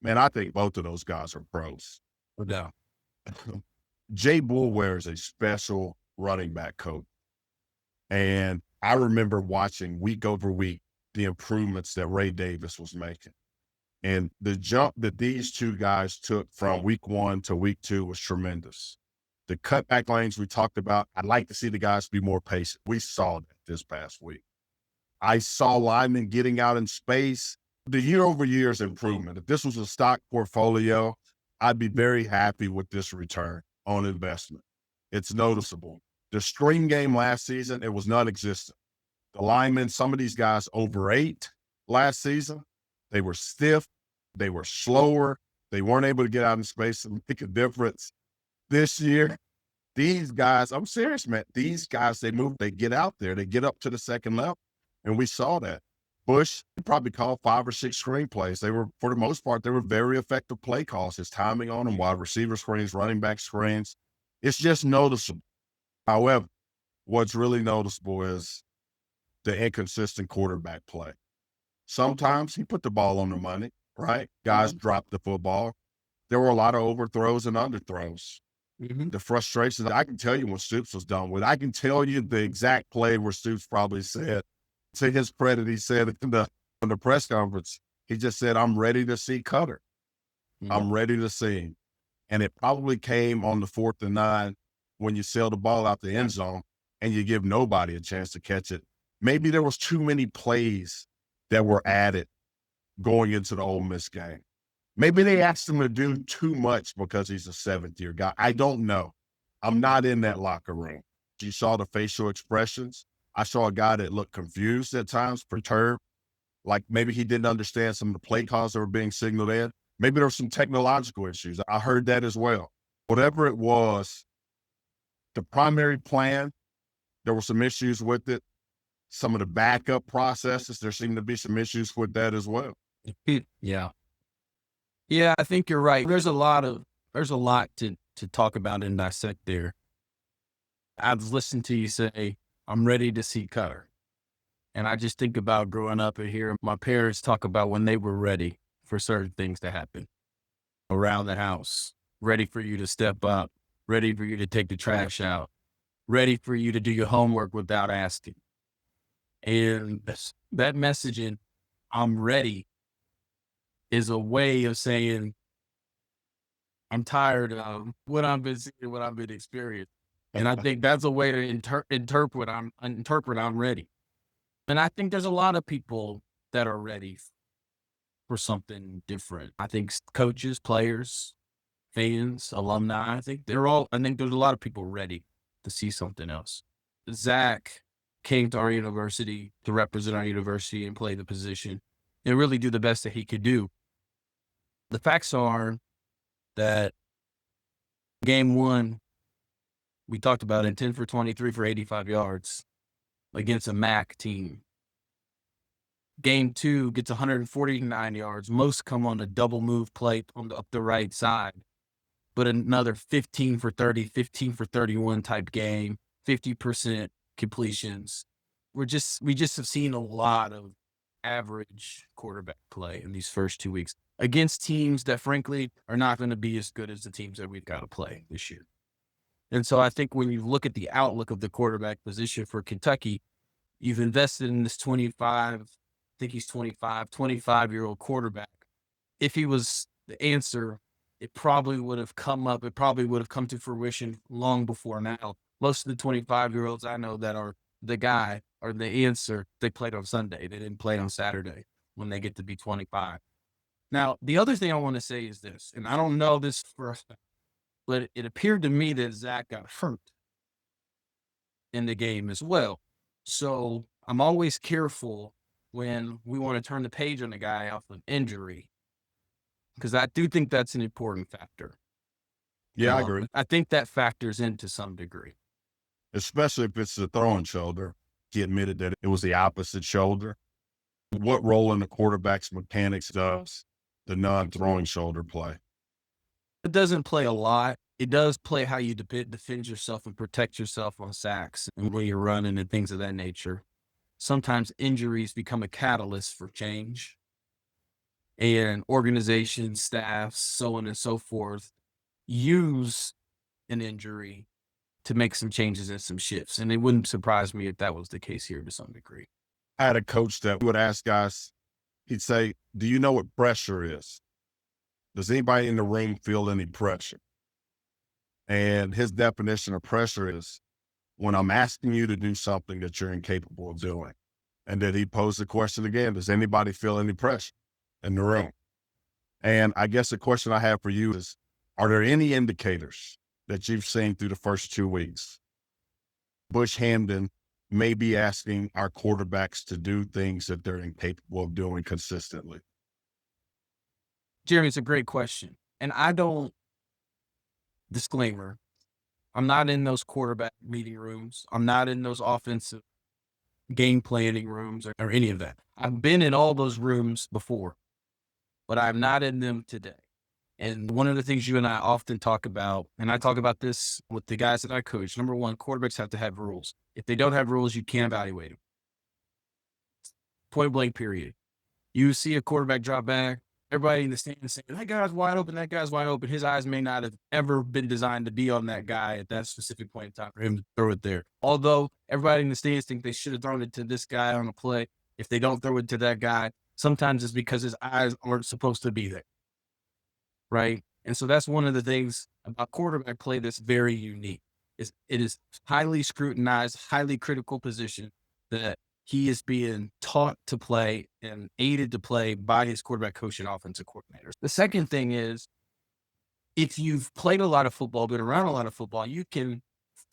[SPEAKER 2] man, I think both of those guys are pros.
[SPEAKER 3] No doubt.
[SPEAKER 2] Jay Boulware is a special running back coach. And I remember watching week over week the improvements that Ray Davis was making. And the jump that these two guys took from week 1 to week 2 was tremendous. The cutback lanes we talked about, I'd like to see the guys be more patient. We saw that this past week. I saw linemen getting out in space. The year-over-year is improvement. If this was a stock portfolio, I'd be very happy with this return on investment. It's noticeable. The screen game last season, it was non-existent. The linemen, some of these guys overate last season. They were stiff. They were slower. They weren't able to get out in space and make a difference. This year, these guys, I'm serious, man. These guys, they move, they get out there, they get up to the second level. And we saw that. Bush probably called 5 or 6 screenplays. They were, for the most part, they were very effective play calls. His timing on them, wide receiver screens, running back screens. It's just noticeable. However, what's really noticeable is the inconsistent quarterback play. Sometimes he put the ball on the money, right? Guys dropped the football. There were a lot of overthrows and underthrows.
[SPEAKER 3] Mm-hmm.
[SPEAKER 2] The frustration, I can tell you when Stoops was done with. I can tell you the exact play where Stoops probably said, to his credit, he said in the press conference, he just said, I'm ready to see Cutter.
[SPEAKER 3] Mm-hmm.
[SPEAKER 2] I'm ready to see him. And it probably came on the 4th and 9 when you sail the ball out the end zone and you give nobody a chance to catch it. Maybe there was too many plays that were added going into the Ole Miss game. Maybe they asked him to do too much because he's a 7th-year guy. I don't know. I'm not in that locker room. You saw the facial expressions. I saw a guy that looked confused at times, perturbed, like maybe he didn't understand some of the play calls that were being signaled in. Maybe there were some technological issues. I heard that as well. Whatever it was, the primary plan, there were some issues with it. Some of the backup processes, there seemed to be some issues with that as well.
[SPEAKER 3] Yeah. Yeah, I think you're right. There's a lot to talk about and dissect there. I've listened to you say, I'm ready to see Cutter. And I just think about growing up and hearing my parents talk about when they were ready for certain things to happen around the house, ready for you to step up, ready for you to take the trash out, ready for you to do your homework without asking. And that messaging, I'm ready, is a way of saying, I'm tired of what I've been seeing, what I've been experiencing. And I think that's a way to interpret I'm ready. And I think there's a lot of people that are ready for something different. I think coaches, players, fans, alumni, I think there's a lot of people ready to see something else. Zach came to our university to represent our university and play the position and really do the best that he could do. The facts are that game 1, we talked about it, 10 for 23 for 85 yards against a MAC team. Game 2 gets 149 yards. Most come on a double move play up the right side, but another 15 for 30, 15 for 31 type game, 50% completions. We just have seen a lot of average quarterback play in these first 2 weeks against teams that frankly are not going to be as good as the teams that we've got to play this year. And so I think when you look at the outlook of the quarterback position for Kentucky, you've invested in this 25, I think he's 25-year-old quarterback. If he was the answer, it probably would have come to fruition long before now. Most of the 25-year-olds I know that are the guy or the answer, they played on Sunday. They didn't play on Saturday when they get to be 25. Now, the other thing I want to say is this, and I don't know this for a fact, but it appeared to me that Zach got hurt in the game as well. So I'm always careful when we want to turn the page on a guy off of injury, because I do think that's an important factor.
[SPEAKER 2] Yeah, I agree.
[SPEAKER 3] I think that factors into some degree.
[SPEAKER 2] Especially if it's the throwing shoulder. He admitted that it was the opposite shoulder. What role in the quarterback's mechanics does the non-throwing shoulder play?
[SPEAKER 3] It doesn't play a lot. It does play how you defend yourself and protect yourself on sacks and when you're running and things of that nature. Sometimes injuries become a catalyst for change. And organizations, staffs, so on and so forth, use an injury to make some changes and some shifts. And it wouldn't surprise me if that was the case here to some degree.
[SPEAKER 2] I had a coach that would ask guys, he'd say, do you know what pressure is? Does anybody in the room feel any pressure? And his definition of pressure is when I'm asking you to do something that you're incapable of doing. And then he posed the question again, does anybody feel any pressure in the room? And I guess the question I have for you is, are there any indicators that you've seen through the first 2 weeks? Bush Hamdan may be asking our quarterbacks to do things that they're incapable of doing consistently.
[SPEAKER 3] Jeremy, it's a great question. And disclaimer, I'm not in those quarterback meeting rooms. I'm not in those offensive game planning rooms or any of that. I've been in all those rooms before, but I'm not in them today. And one of the things you and I often talk about, and I talk about this with the guys that I coach, number one, quarterbacks have to have rules. If they don't have rules, you can't evaluate them. Point blank, period. You see a quarterback drop back, everybody in the stands saying, that guy's wide open, that guy's wide open. His eyes may not have ever been designed to be on that guy at that specific point in time for him to throw it there. Although everybody in the stands think they should have thrown it to this guy on a play. If they don't throw it to that guy, sometimes it's because his eyes aren't supposed to be there. Right? And so that's one of the things about quarterback play that's very unique. It is highly scrutinized, highly critical position that he is being taught to play and aided to play by his quarterback coach and offensive coordinators. The second thing is, if you've played a lot of football, been around a lot of football, you can,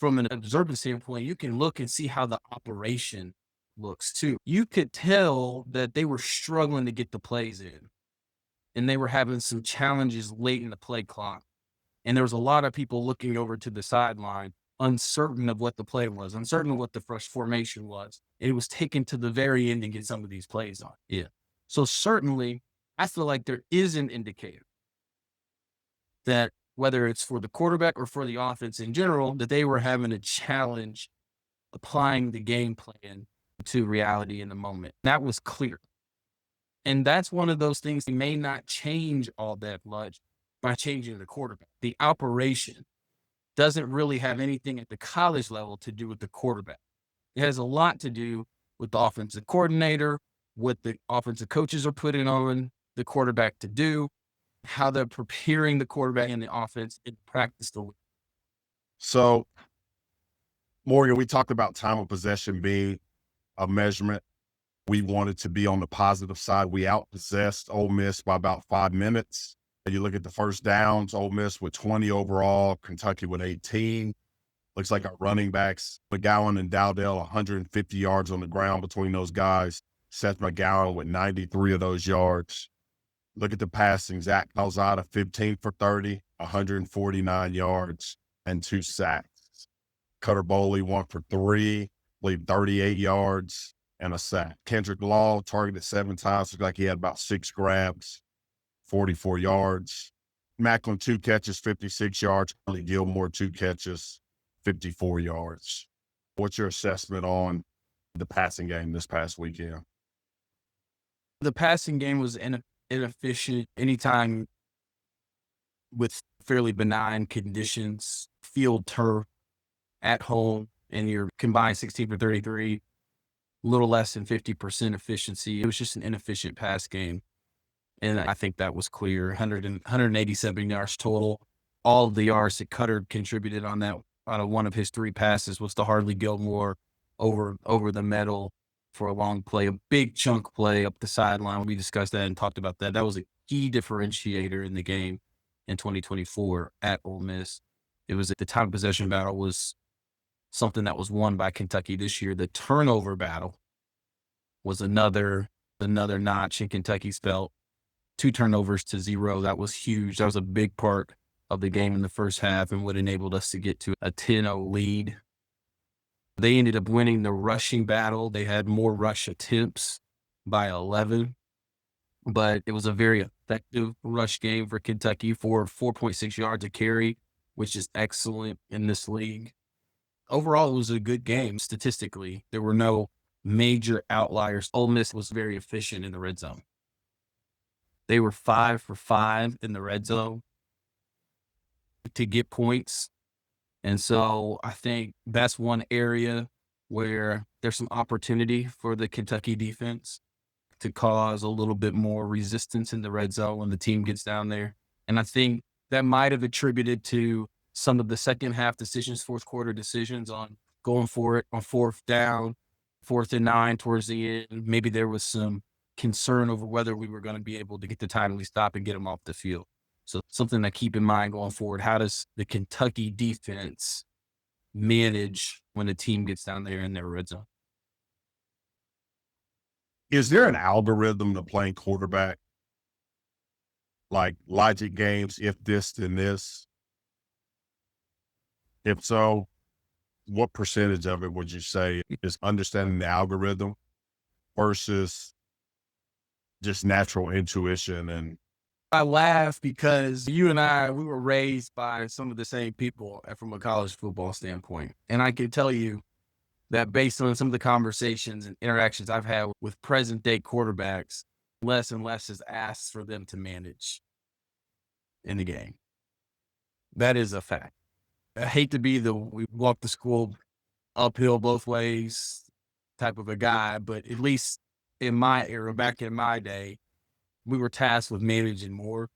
[SPEAKER 3] from an observant standpoint, you can look and see how the operation looks too. You could tell that they were struggling to get the plays in, and they were having some challenges late in the play clock. And there was a lot of people looking over to the sideline, uncertain of what the play was, uncertain of what the fresh formation was. And it was taken to the very end to get some of these plays on. Yeah. So certainly, I feel like there is an indicator that whether it's for the quarterback or for the offense in general, that they were having a challenge applying the game plan to reality in the moment. That was clear. And that's one of those things that may not change all that much by changing the quarterback. The operation doesn't really have anything at the college level to do with the quarterback. It has a lot to do with the offensive coordinator, what the offensive coaches are putting on the quarterback to do, how they're preparing the quarterback and the offense in practice.
[SPEAKER 2] So, Morgan, we talked about time of possession being a measurement. We wanted to be on the positive side. We outpossessed Ole Miss by about 5 minutes. You look at the first downs, Ole Miss with 20 overall, Kentucky with 18. Looks like our running backs, McGowan and Dowdell, 150 yards on the ground between those guys. Seth McGowan with 93 of those yards. Look at the passing. Zach Calzada, 15 for 30, 149 yards and 2 sacks. Cutter Boley, 1 for 3, I believe 38 yards and a sack. Kendrick Law targeted 7 times. Looked like he had about 6 grabs, 44 yards. Macklin, 2 catches, 56 yards. Charlie Gilmore, 2 catches, 54 yards. What's your assessment on the passing game this past weekend?
[SPEAKER 3] The passing game was inefficient anytime with fairly benign conditions field turf at home, and you're combined 16 for 33, a little less than 50% efficiency. It was just an inefficient pass game. And I think that was clear. 187 yards total. All of the yards that Cutter contributed on that, on one of his 3 passes, was to Hardly Gilmore over the middle for a long play, a big chunk play up the sideline. We discussed that and talked about that. That was a key differentiator in the game in 2024 at Ole Miss. It was the time possession battle was something that was won by Kentucky this year. The turnover battle was another notch in Kentucky's belt. 2 turnovers to 0. That was huge. That was a big part of the game in the first half and what enabled us to get to a 10-0 lead. They ended up winning the rushing battle. They had more rush attempts by 11, but it was a very effective rush game for Kentucky for 4.6 yards a carry, which is excellent in this league. Overall, it was a good game statistically. There were no major outliers. Ole Miss was very efficient in the red zone. They were 5 for 5 in the red zone to get points. And so I think that's one area where there's some opportunity for the Kentucky defense to cause a little bit more resistance in the red zone when the team gets down there. And I think that might have attributed to some of the second half decisions, fourth quarter decisions on going for it on 4th down, 4th and 9 towards the end. Maybe there was some concern over whether we were going to be able to get the timely stop and get them off the field. So something to keep in mind going forward. How does the Kentucky defense manage when the team gets down there in their red zone?
[SPEAKER 2] Is there an algorithm to playing quarterback? Like logic games, if this, then this? If so, what percentage of it would you say is understanding the algorithm versus just natural intuition? And
[SPEAKER 3] I laugh because you and I, we were raised by some of the same people from a college football standpoint. And I can tell you that based on some of the conversations and interactions I've had with present day quarterbacks, less and less is asked for them to manage in the game. That is a fact. I hate to be we walk the school uphill both ways type of a guy, but at least in my era, back in my day, we were tasked with managing more.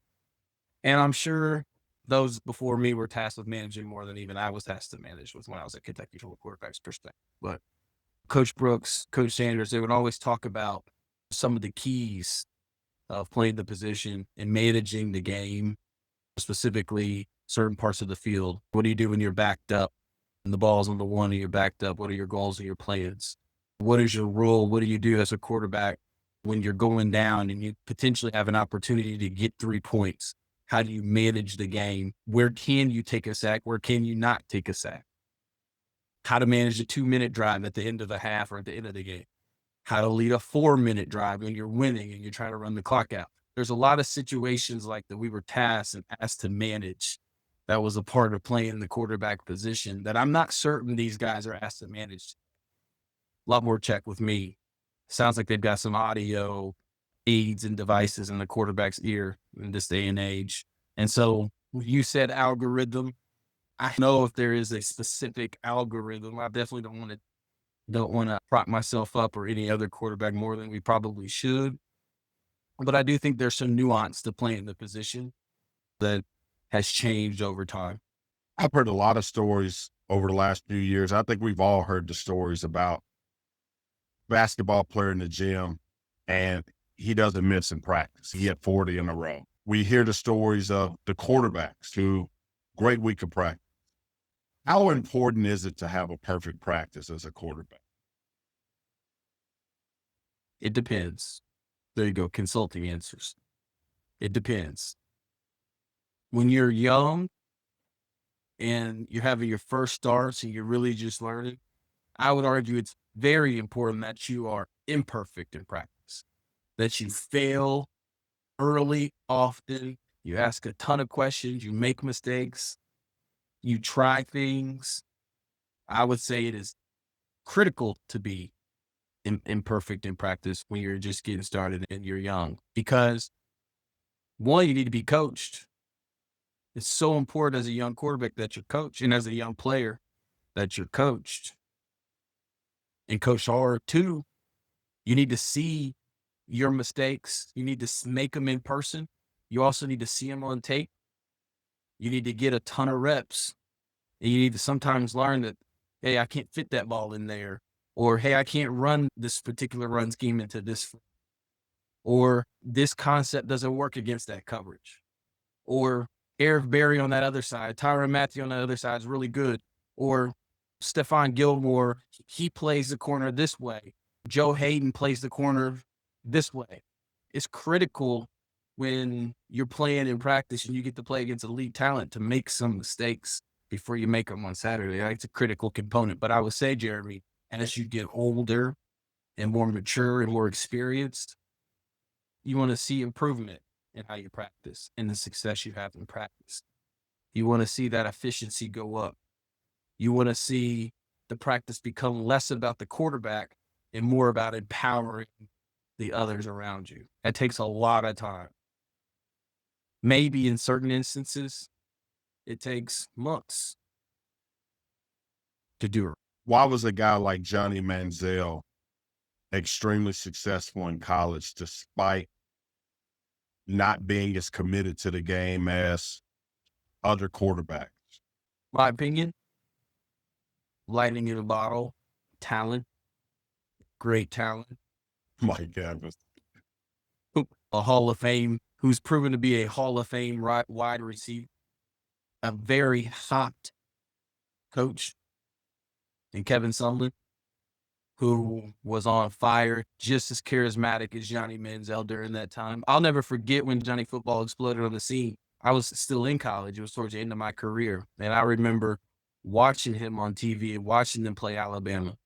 [SPEAKER 3] And I'm sure those before me were tasked with managing more than even I was tasked to manage when I was at Kentucky from a quarterback's perspective. But Coach Brooks, Coach Sanders, they would always talk about some of the keys of playing the position and managing the game, specifically certain parts of the field. What do you do when you're backed up and the ball's on the one and you're backed up? What are your goals and your plans? What is your role? What do you do as a quarterback when you're going down and you potentially have an opportunity to get 3 points? How do you manage the game? Where can you take a sack? Where can you not take a sack? How to manage a 2-minute drive at the end of the half or at the end of the game? How to lead a 4-minute drive when you're winning and you're trying to run the clock out? There's a lot of situations like that we were tasked and asked to manage. That was a part of playing the quarterback position that I'm not certain these guys are asked to manage. A lot more check with me. Sounds like they've got some audio aids and devices in the quarterback's ear in this day and age. And so you said algorithm. I know if there is a specific algorithm. I definitely don't want to prop myself up or any other quarterback more than we probably should. But I do think there's some nuance to playing the position that has changed over time.
[SPEAKER 2] I've heard a lot of stories over the last few years. I think we've all heard the stories about basketball player in the gym and he doesn't miss in practice. He had 40 in a row. We hear the stories of the quarterbacks who great week of practice. How important is it to have a perfect practice as a quarterback?
[SPEAKER 3] It depends. There you go. Consulting answers. It depends. When you're young and you're having your first starts and you're really just learning, I would argue it's very important that you are imperfect in practice, that you fail early, often, you ask a ton of questions, you make mistakes, you try things. I would say it is critical to be imperfect in practice when you're just getting started and you're young, because one, you need to be coached. It's so important as a young quarterback that you're coached, and as a young player that you're coached and coached hard too. You need to see your mistakes. You need to make them in person. You also need to see them on tape. You need to get a ton of reps. And you need to sometimes learn that, hey, I can't fit that ball in there. Or, hey, I can't run this particular run scheme into this. Or this concept doesn't work against that coverage. Or Eric Berry on that other side, Tyrann Mathieu on that other side is really good. Or Stephon Gilmore, he plays the corner this way. Joe Hayden plays the corner this way. It's critical when you're playing in practice and you get to play against elite talent to make some mistakes before you make them on Saturday. It's a critical component. But I would say, Jeremy, as you get older and more mature and more experienced, you want to see improvement in how you practice and the success you have in practice. You want to see that efficiency go up. You want to see the practice become less about the quarterback and more about empowering the others around you. That takes a lot of time. Maybe in certain instances, it takes months to do it.
[SPEAKER 2] Why was a guy like Johnny Manziel extremely successful in college despite not being as committed to the game as other quarterbacks?
[SPEAKER 3] My opinion, lightning in a bottle, talent, great talent.
[SPEAKER 2] My goodness.
[SPEAKER 3] A Hall of Fame, who's proven to be a Hall of Fame wide receiver, a very hot coach in Kevin Sumlin, who was on fire, just as charismatic as Johnny Manziel during that time. I'll never forget when Johnny Football exploded on the scene. I was still in college. It was towards the end of my career. And I remember watching him on TV and watching them play Alabama.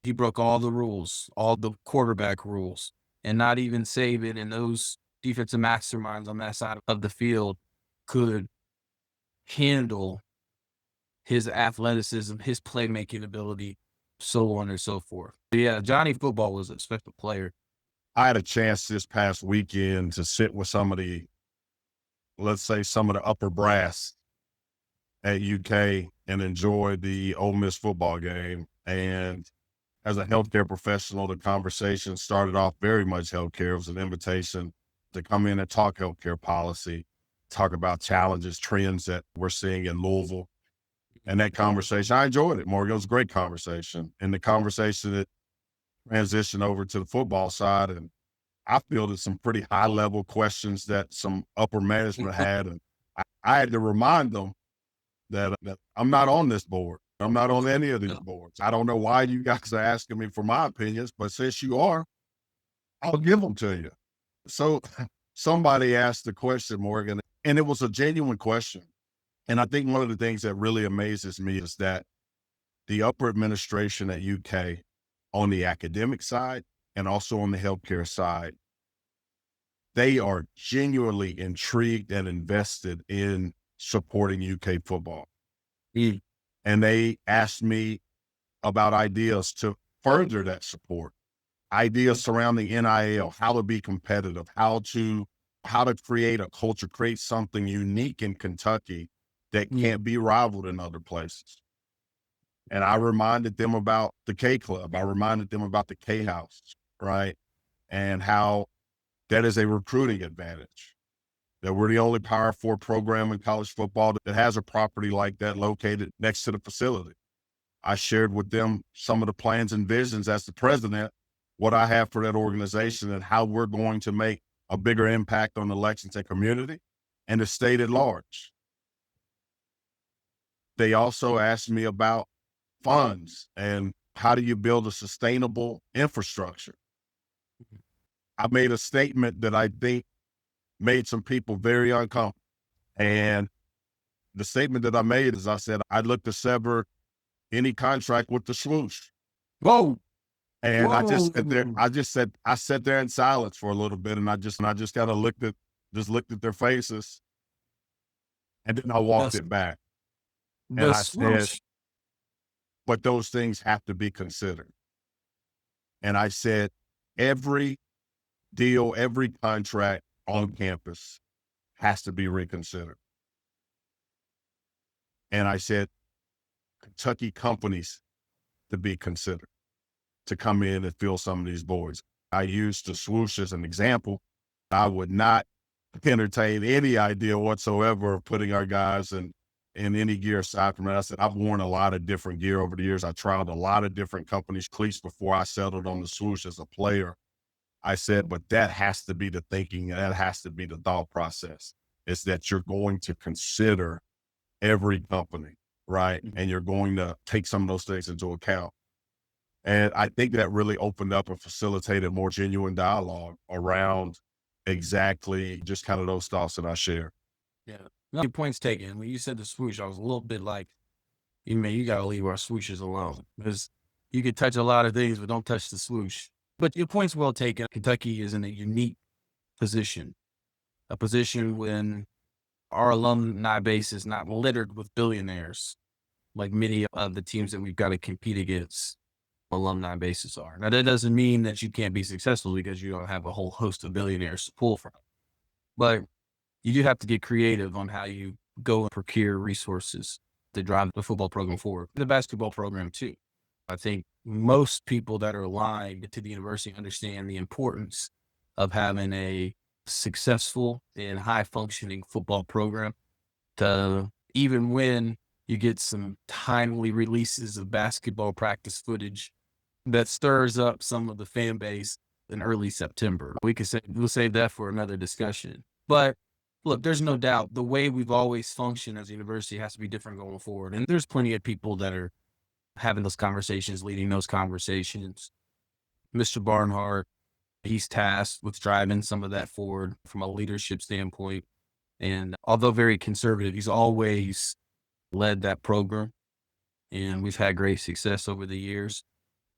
[SPEAKER 3] He broke all the rules, all the quarterback rules, and not even Saban and those defensive masterminds on that side of the field could handle his athleticism, his playmaking ability, so on and so forth. Yeah, Johnny Football was a special player.
[SPEAKER 2] I had a chance this past weekend to sit with some of the, let's say, some of the upper brass at UK and enjoy the Ole Miss football game. And as a healthcare professional, the conversation started off very much healthcare. It was an invitation to come in and talk healthcare policy, talk about challenges, trends that we're seeing in Louisville. And that conversation, I enjoyed it, Morgan. It was a great conversation. And the conversation that transitioned over to the football side, and I fielded some pretty high-level questions that some upper management had. And I had to remind them that I'm not on this board. I'm not on any of these boards. I don't know why you guys are asking me for my opinions, but since you are, I'll give them to you. So somebody asked the question, Morgan, and it was a genuine question. And I think one of the things that really amazes me is that the upper administration at UK on the academic side and also on the healthcare side, they are genuinely intrigued and invested in supporting UK football. And they asked me about ideas to further that support, ideas surrounding NIL, how to be competitive, how to create a culture, create something unique in Kentucky that can't be rivaled in other places. And I reminded them about the K Club. I reminded them about the K House, right? And how that is a recruiting advantage, that we're the only Power 4 program in college football that has a property like that located next to the facility. I shared with them some of the plans and visions as the president, what I have for that organization and how we're going to make a bigger impact on the Lexington community and the state at large. They also asked me about funds and how do you build a sustainable infrastructure. I made a statement that I think made some people very uncomfortable. And the statement that I made is I said, I'd look to sever any contract with the swoosh.
[SPEAKER 3] Whoa.
[SPEAKER 2] And
[SPEAKER 3] Whoa.
[SPEAKER 2] I sat there in silence for a little bit and I just kind of looked at their faces. And then I walked it back. And I said, but those things have to be considered. And I said, every deal, every contract on campus has to be reconsidered. And I said, Kentucky companies to be considered to come in and fill some of these voids. I used the swoosh as an example. I would not entertain any idea whatsoever of putting our guys in any gear aside from that. I said, I've worn a lot of different gear over the years. I tried a lot of different companies' cleats before I settled on the swoosh as a player. I said, but that has to be the thinking. That has to be the thought process. Is that you're going to consider every company, right? And you're going to take some of those things into account. And I think that really opened up and facilitated more genuine dialogue around exactly just kind of those thoughts that I share.
[SPEAKER 3] Yeah. No, your point's taken. When you said the swoosh, I was a little bit like, you got to leave our swooshes alone, because you could touch a lot of things, but don't touch the swoosh. But your point's well taken. Kentucky is in a unique position, a position when our alumni base is not littered with billionaires like many of the teams that we've got to compete against alumni bases are. Now, that doesn't mean that you can't be successful because you don't have a whole host of billionaires to pull from. But you do have to get creative on how you go and procure resources to drive the football program forward. The basketball program too. I think most people that are aligned to the university understand the importance of having a successful and high functioning football program to even when you get some timely releases of basketball practice footage that stirs up some of the fan base in early September. We'll save that for another discussion. But look, there's no doubt the way we've always functioned as a university has to be different going forward. And there's plenty of people that are having those conversations, leading those conversations. Mr. Barnhart, he's tasked with driving some of that forward from a leadership standpoint. And although very conservative, he's always led that program. And we've had great success over the years.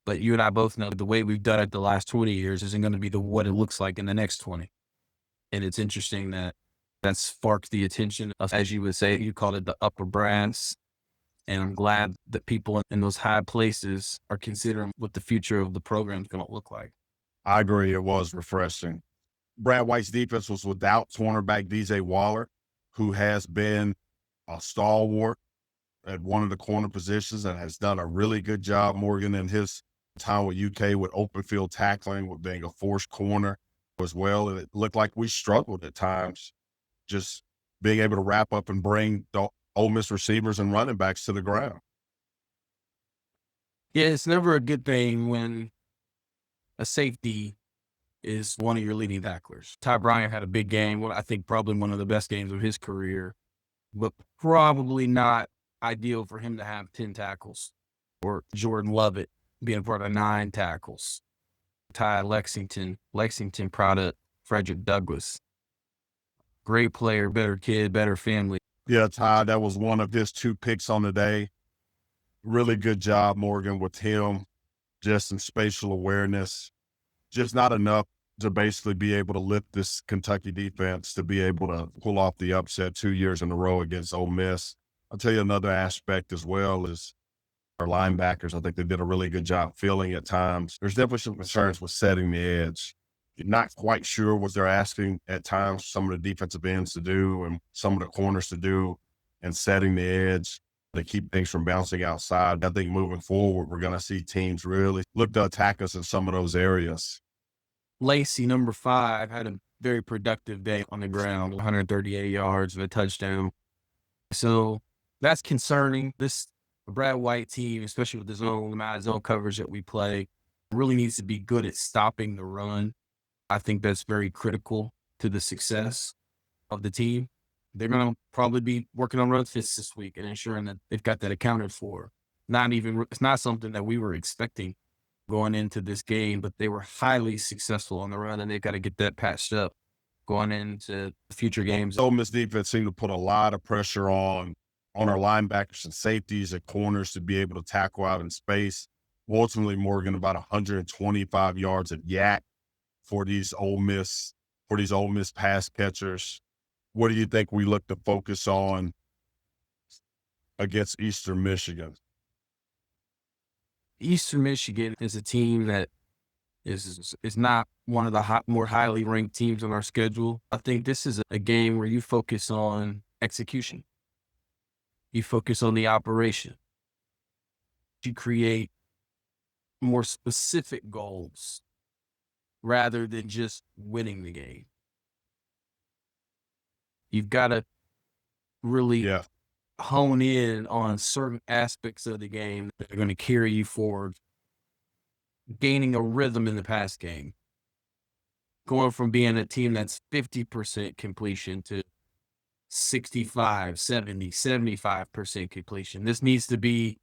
[SPEAKER 3] But you and I both know the way we've done it the last 20 years isn't going to be what it looks like in the next 20. And it's interesting that sparked the attention of, as you would say, you called it the upper brass. And I'm glad that people in those high places are considering what the future of the program is going to look like.
[SPEAKER 2] I agree. It was refreshing. Brad White's defense was without cornerback DJ Waller, who has been a stalwart at one of the corner positions and has done a really good job, Morgan, in his time with UK with open field tackling, with being a forced corner as well. And it looked like we struggled at times just being able to wrap up and bring the Ole Miss receivers and running backs to the ground.
[SPEAKER 3] Yeah, it's never a good thing when a safety is one of your leading tacklers. Ty Bryant had a big game. Well, I think probably one of the best games of his career, but probably not ideal for him to have 10 tackles, or Jordan Lovett being part of 9 tackles. Ty Lexington product, Frederick Douglass. Great player, better kid, better family.
[SPEAKER 2] Yeah, Ty, that was one of his 2 picks on the day. Really good job, Morgan, with him. Just some spatial awareness. Just not enough to basically be able to lift this Kentucky defense to be able to pull off the upset 2 years in a row against Ole Miss. I'll tell you another aspect as well is our linebackers. I think they did a really good job filling at times. There's definitely some concerns with setting the edge. You're not quite sure what they're asking at times, some of the defensive ends to do and some of the corners to do, and setting the edge to keep things from bouncing outside. I think moving forward, we're going to see teams really look to attack us in some of those areas.
[SPEAKER 3] Lacey, number 5, had a very productive day on the ground, 138 yards and a touchdown. So that's concerning. This Brad White team, especially with the zone coverage that we play, really needs to be good at stopping the run. I think that's very critical to the success of the team. They're going to probably be working on run fits this week and ensuring that they've got that accounted for. It's not something that we were expecting going into this game, but they were highly successful on the run, and they've got to get that patched up going into future games.
[SPEAKER 2] Ole Miss defense seemed to put a lot of pressure on our linebackers and safeties and corners to be able to tackle out in space. Ultimately, Morgan, about 125 yards of yak for these Ole Miss pass catchers. What do you think we look to focus on against Eastern Michigan?
[SPEAKER 3] Eastern Michigan is a team that is not one of the more highly ranked teams on our schedule. I think this is a game where you focus on execution. You focus on the operation. You create more specific goals rather than just winning the game. You've got to really hone in on certain aspects of the game that are going to carry you forward, gaining a rhythm in the pass game, going from being a team that's 50% completion to 65, 70, 75% completion. This needs to be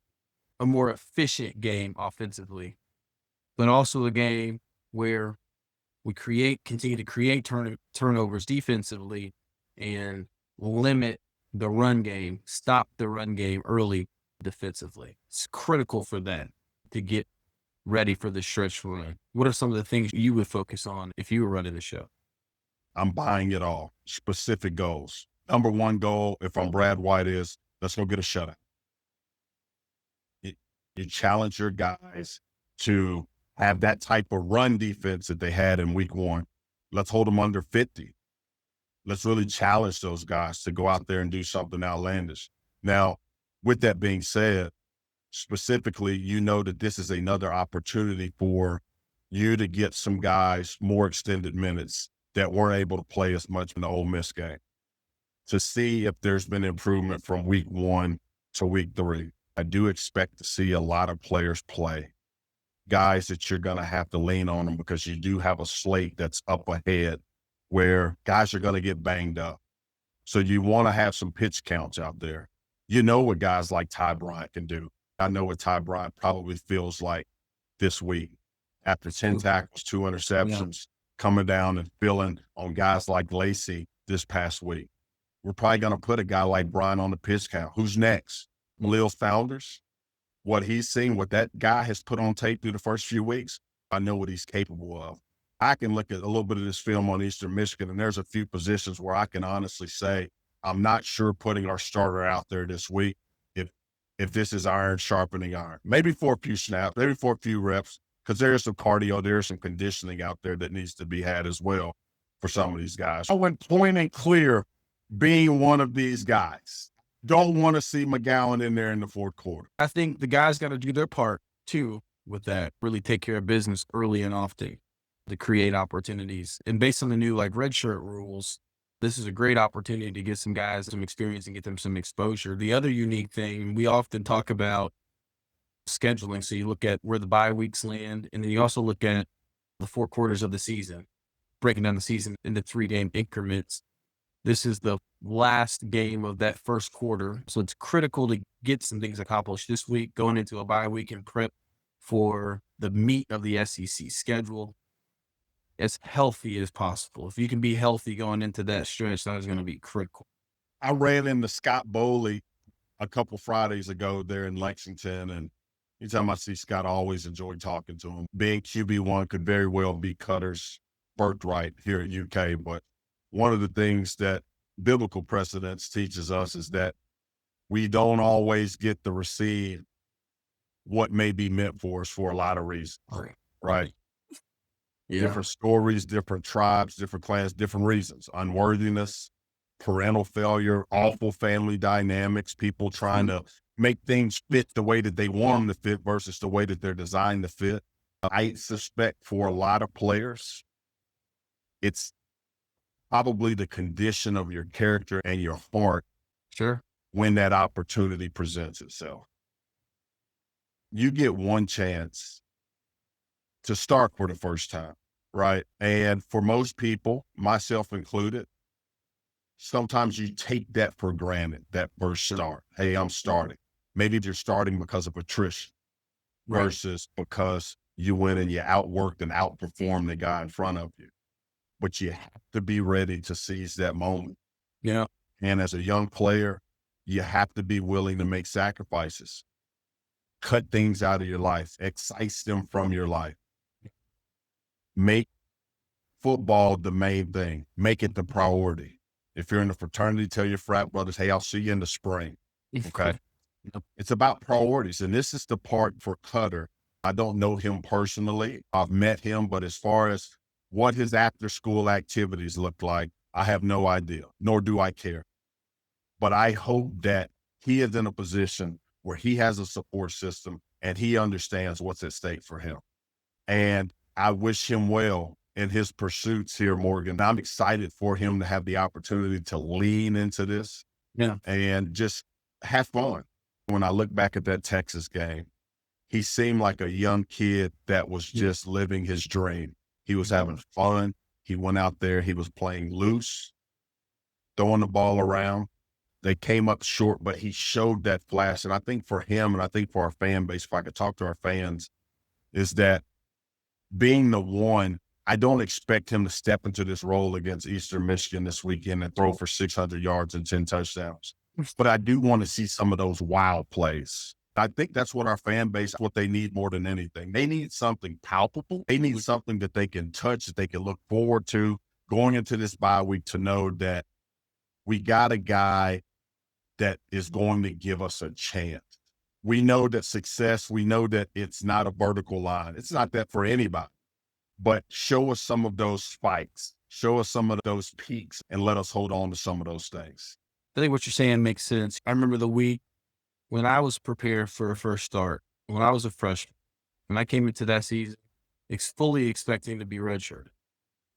[SPEAKER 3] a more efficient game offensively, but also a game where we continue to create turnovers defensively and limit the run game, stop the run game early defensively. It's critical for that to get ready for the stretch run. What are some of the things you would focus on if you were running the show?
[SPEAKER 2] I'm buying it all. Specific goals. Number one goal, if I'm Brad White, is let's go get a shutout. You challenge your guys to have that type of run defense that they had in week 1. Let's hold them under 50. Let's really challenge those guys to go out there and do something outlandish. Now, with that being said, specifically, you know that this is another opportunity for you to get some guys more extended minutes that weren't able to play as much in the Ole Miss game, to see if there's been improvement from week 1 to week 3. I do expect to see a lot of players play, guys that you're going to have to lean on them because you do have a slate that's up ahead where guys are going to get banged up. So you want to have some pitch counts out there. You know what guys like Ty Bryant can do. I know what Ty Bryant probably feels like this week after 10 tackles, 2 interceptions, coming down and feeling on guys like Lacey this past week. We're probably going to put a guy like Bryant on the pitch count. Who's next? Lil Founders? What he's seen, what that guy has put on tape through the first few weeks, I know what he's capable of. I can look at a little bit of this film on Eastern Michigan, and there's a few positions where I can honestly say I'm not sure putting our starter out there this week if this is iron sharpening iron. Maybe for a few snaps, maybe for a few reps, because there's some cardio, there's some conditioning out there that needs to be had as well for some of these guys. I went point and clear being one of these guys. Don't want to see McGowan in there in the fourth quarter.
[SPEAKER 3] I think the guys got to do their part too with that, really take care of business early and often to create opportunities. And based on the new red shirt rules, this is a great opportunity to get some guys some experience and get them some exposure. The other unique thing, we often talk about scheduling. So you look at where the bye weeks land, and then you also look at the 4 quarters of the season, breaking down the season into 3-game increments. This is the last game of that first quarter. So it's critical to get some things accomplished this week, going into a bye week and prep for the meat of the SEC schedule as healthy as possible. If you can be healthy going into that stretch, that is going to be critical.
[SPEAKER 2] I ran into Scott Boley a couple Fridays ago there in Lexington, and anytime I see Scott, I always enjoy talking to him. Being QB1 could very well be Cutter's birthright here at UK, but one of the things that biblical precedence teaches us is that we don't always get to receive what may be meant for us for a lot of reasons, right? Yeah. Different stories, different tribes, different clans, different reasons. Unworthiness, parental failure, awful family dynamics, people trying to make things fit the way that they want them to fit versus the way that they're designed to fit. I suspect for a lot of players, it's probably the condition of your character and your heart when that opportunity presents itself. You get one chance to start for the first time, right? And for most people, myself included, sometimes you take that for granted, that first start. Hey, I'm starting. Maybe you're starting because of attrition versus because you went and you outworked and outperformed the guy in front of you. But you have to be ready to seize that moment.
[SPEAKER 3] Yeah.
[SPEAKER 2] And as a young player, you have to be willing to make sacrifices, cut things out of your life, excise them from your life. Make football the main thing. Make it the priority. If you're in a fraternity, tell your frat brothers, hey, I'll see you in the spring. Okay. It's about priorities. And this is the part for Cutter. I don't know him personally. I've met him, but as far as what his after-school activities look like, I have no idea, nor do I care. But I hope that he is in a position where he has a support system and he understands what's at stake for him. And I wish him well in his pursuits here, Morgan. I'm excited for him to have the opportunity to lean into this and just have fun. When I look back at that Texas game, he seemed like a young kid that was just living his dream. He was having fun. He went out there. He was playing loose, throwing the ball around. They came up short, but he showed that flash. And I think for him, and I think for our fan base, if I could talk to our fans, is that being the one, I don't expect him to step into this role against Eastern Michigan this weekend and throw for 600 yards and 10 touchdowns. But I do want to see some of those wild plays. I think that's what our fan base, what they need more than anything. They need something palpable. They need something that they can touch, that they can look forward to going into this bye week, to know that we got a guy that is going to give us a chance. We know that success, we know that it's not a vertical line. It's not that for anybody. But show us some of those spikes, show us some of those peaks, and let us hold on to some of those things.
[SPEAKER 3] I think what you're saying makes sense. I remember the week when I was prepared for a first start, when I was a freshman, when I came into that season, fully expecting to be redshirted.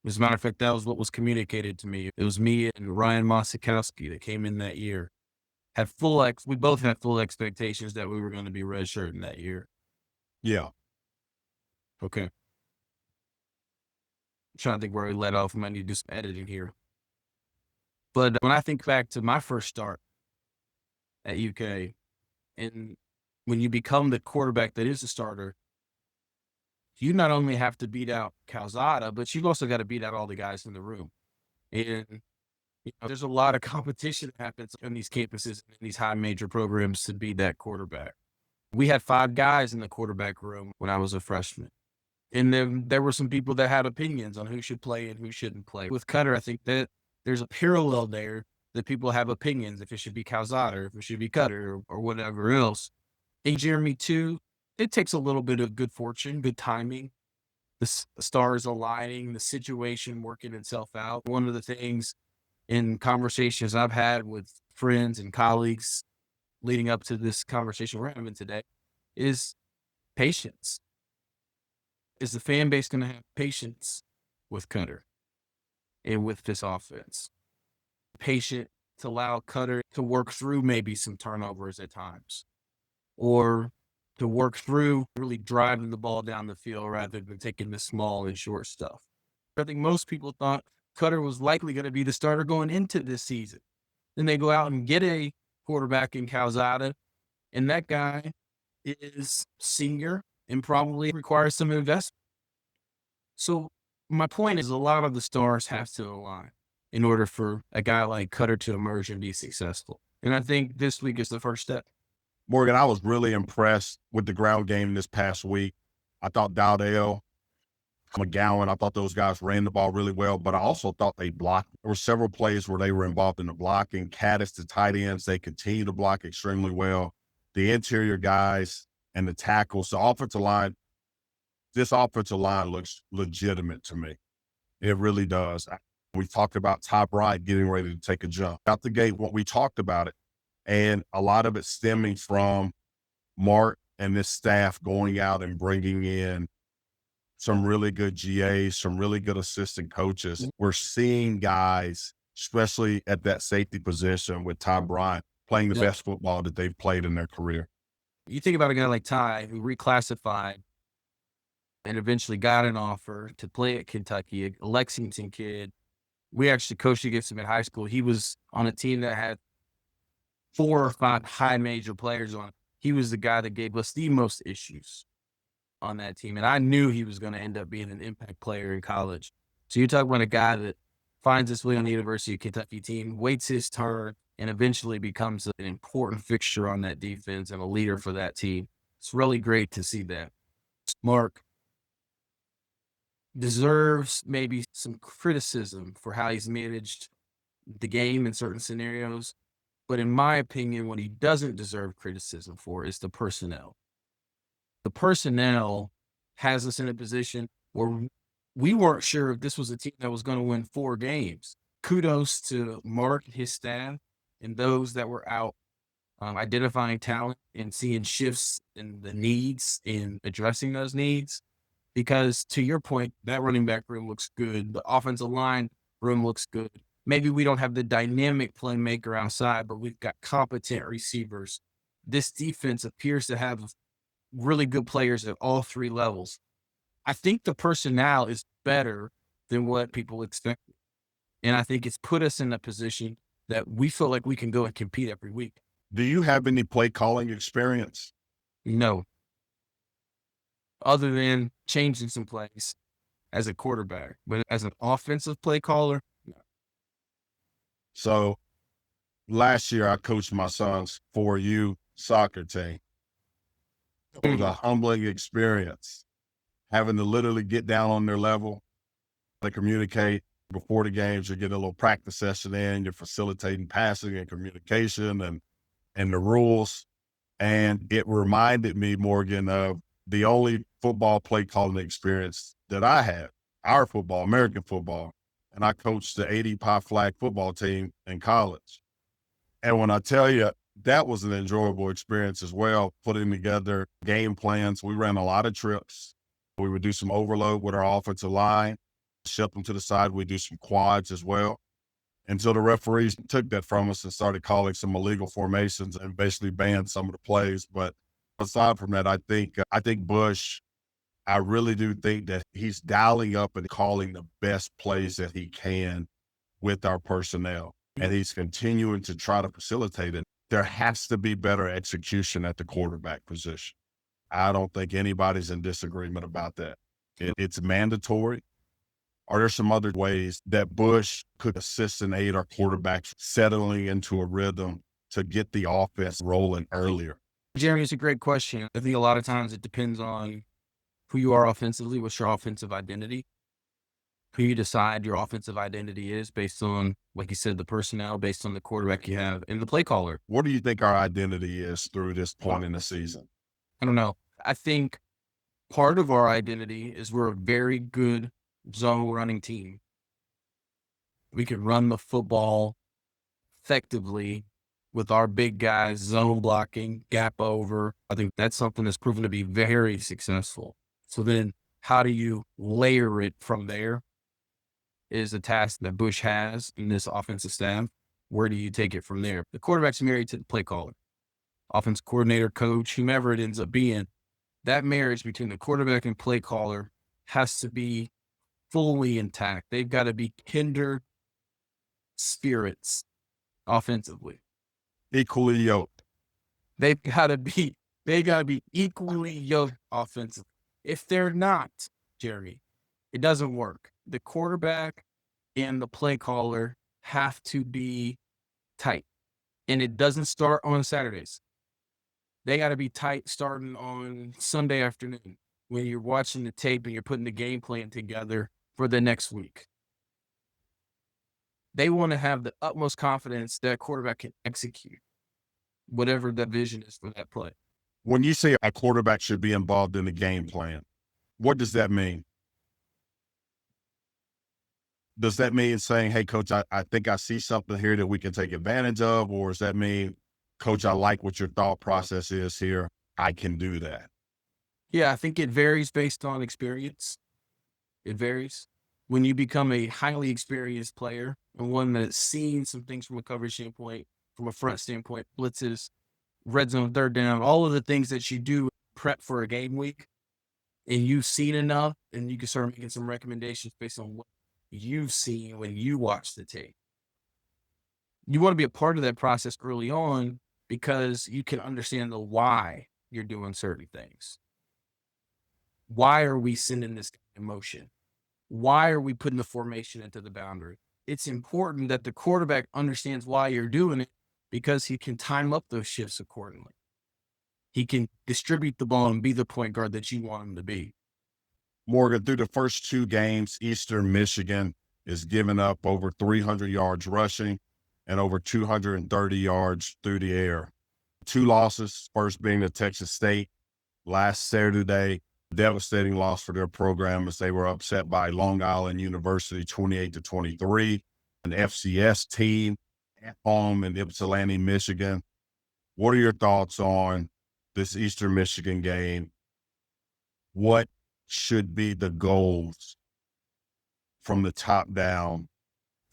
[SPEAKER 3] As a matter of fact, that was what was communicated to me. It was me and Ryan Mosikowski that came in that year. We both had full expectations that we were going to be redshirting that year.
[SPEAKER 2] Yeah.
[SPEAKER 3] Okay. I'm trying to think where we let off. I might need to do some editing here. But when I think back to my first start at UK, and when you become the quarterback that is the starter, you not only have to beat out Calzada, but you've also got to beat out all the guys in the room. And there's a lot of competition that happens on these campuses and these high major programs to be that quarterback. We had 5 guys in the quarterback room when I was a freshman. And then there were some people that had opinions on who should play and who shouldn't play. With Cutter, I think that there's a parallel there that people have opinions if it should be Calzada, or if it should be Cutter, or whatever else. And Jeremy, too, it takes a little bit of good fortune, good timing, the stars aligning, the situation working itself out. One of the things in conversations I've had with friends and colleagues leading up to this conversation we're having today is patience. Is the fan base going to have patience with Cutter and with this offense? Patient to allow Cutter to work through maybe some turnovers at times, or to work through really driving the ball down the field rather than taking the small and short stuff. I think most people thought Cutter was likely going to be the starter going into this season. Then they go out and get a quarterback in Calzada, and that guy is senior and probably requires some investment. So my point is, a lot of the stars have to align in order for a guy like Cutter to emerge and be successful. And I think this week is the first step.
[SPEAKER 2] Morgan, I was really impressed with the ground game this past week. I thought Dowdell, McGowan, I thought those guys ran the ball really well, but I also thought they blocked. There were several plays where they were involved in the blocking. Caddis, the tight ends, they continue to block extremely well. The interior guys and the tackles, the offensive line, this offensive line looks legitimate to me. It really does. We talked about Ty Bryant getting ready to take a jump. Out the gate, what we talked about it, and a lot of it stemming from Mark and this staff going out and bringing in some really good GAs, some really good assistant coaches. We're seeing guys, especially at that safety position with Ty Bryant, playing the best football that they've played in their career.
[SPEAKER 3] You think about a guy like Ty, who reclassified and eventually got an offer to play at Kentucky, a Lexington kid. We actually coached against him in high school. He was on a team that had 4 or 5 high major players on it. He was the guy that gave us the most issues on that team. And I knew he was going to end up being an impact player in college. So you talk about a guy that finds his way on the University of Kentucky team, waits his turn, and eventually becomes an important fixture on that defense and a leader for that team. It's really great to see that. Mark deserves maybe some criticism for how he's managed the game in certain scenarios. But in my opinion, what he doesn't deserve criticism for is the personnel. The personnel has us in a position where we weren't sure if this was a team that was going to win 4 games. Kudos to Mark and his staff and those that were out identifying talent and seeing shifts in the needs and addressing those needs. Because to your point, that running back room looks good. The offensive line room looks good. Maybe we don't have the dynamic playmaker outside, but we've got competent receivers. This defense appears to have really good players at all three levels. I think the personnel is better than what people expect. And I think it's put us in a position that we feel like we can go and compete every week.
[SPEAKER 2] Do you have any play calling experience?
[SPEAKER 3] No. Other than changing some plays as a quarterback. But as an offensive play caller, no.
[SPEAKER 2] So last year I coached my son's 4U soccer team. It was a humbling experience, having to literally get down on their level, to communicate. Before the games, you get a little practice session in, you're facilitating passing and communication and the rules. And it reminded me, Morgan, of the only football play calling experience that I had, our football, American football. And I coached the 80 Pie Flag football team in college. And when I tell you, that was an enjoyable experience as well, putting together game plans. We ran a lot of trips. We would do some overload with our offensive line, ship them to the side. We do some quads as well. Until the referees took that from us and started calling some illegal formations and basically banned some of the plays. But aside from that, I think Bush, I really do think that he's dialing up and calling the best plays that he can with our personnel. And he's continuing to try to facilitate it. There has to be better execution at the quarterback position. I don't think anybody's in disagreement about that. It's mandatory. Are there some other ways that Bush could assist and aid our quarterbacks settling into a rhythm to get the offense rolling earlier?
[SPEAKER 3] Jeremy, it's a great question. I think a lot of times it depends on who you are offensively, what's your offensive identity, who you decide your offensive identity is based on, like you said, the personnel, based on the quarterback you have, and the play caller.
[SPEAKER 2] What do you think our identity is through this point in the season?
[SPEAKER 3] I don't know. I think part of our identity is we're a very good zone running team. We can run the football effectively with our big guys, zone blocking, gap over. I think that's something that's proven to be very successful. So then how do you layer it from there is a task that Bush has in this offensive staff. Where do you take it from there? The quarterback's married to the play caller, offense coordinator, coach, whomever it ends up being. That marriage between the quarterback and play caller has to be fully intact. They've got to be kindred spirits offensively.
[SPEAKER 2] Equally yoked.
[SPEAKER 3] They've got to be equally yoked offensively. If they're not, Jeremy, it doesn't work. The quarterback and the play caller have to be tight. And it doesn't start on Saturdays. They got to be tight starting on Sunday afternoon when you're watching the tape and you're putting the game plan together for the next week. They want to have the utmost confidence that quarterback can execute whatever the vision is for that play.
[SPEAKER 2] When you say a quarterback should be involved in the game plan, what does that mean? Does that mean saying, hey, coach, I think I see something here that we can take advantage of? Or does that mean, coach, I like what your thought process is here. I can do that?
[SPEAKER 3] Yeah, I think it varies based on experience. It varies. When you become a highly experienced player and one that's seen some things from a coverage standpoint, from a front standpoint, blitzes, red zone, third down, all of the things that you do prep for a game week, and you've seen enough, and you can start making some recommendations based on what you've seen when you watch the tape. You want to be a part of that process early on because you can understand the why you're doing certain things. Why are we sending this emotion? Why are we putting the formation into the boundary? It's important that the quarterback understands why you're doing it because he can time up those shifts accordingly. He can distribute the ball and be the point guard that you want him to be.
[SPEAKER 2] Morgan, through the first two games, Eastern Michigan is giving up over 300 yards rushing and over 230 yards through the air. 2 losses, first being to Texas State last Saturday. Devastating loss for their program as they were upset by Long Island University 28-23, an FCS team at home in Ypsilanti, Michigan. What are your thoughts on this Eastern Michigan game? What should be the goals from the top down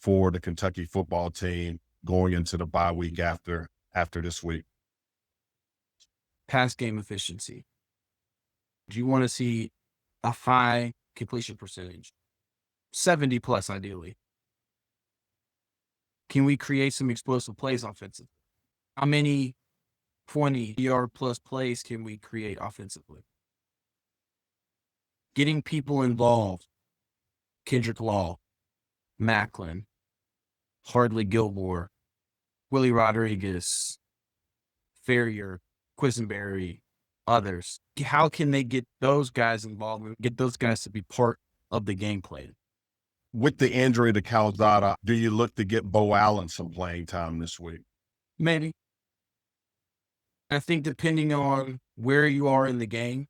[SPEAKER 2] for the Kentucky football team going into the bye week after this week?
[SPEAKER 3] Pass game efficiency. Do you want to see a high completion percentage? 70 plus, ideally. Can we create some explosive plays offensively? How many 20-yard plus plays can we create offensively? Getting people involved. Kendrick Law, Macklin, Hardley Gilmore, Willie Rodriguez, Ferrier, Quisenberry, others. How can they get those guys involved and get those guys to be part of the game plan?
[SPEAKER 2] With the injury to Calzada, do you look to get Bo Allen some playing time this week?
[SPEAKER 3] Maybe. I think depending on where you are in the game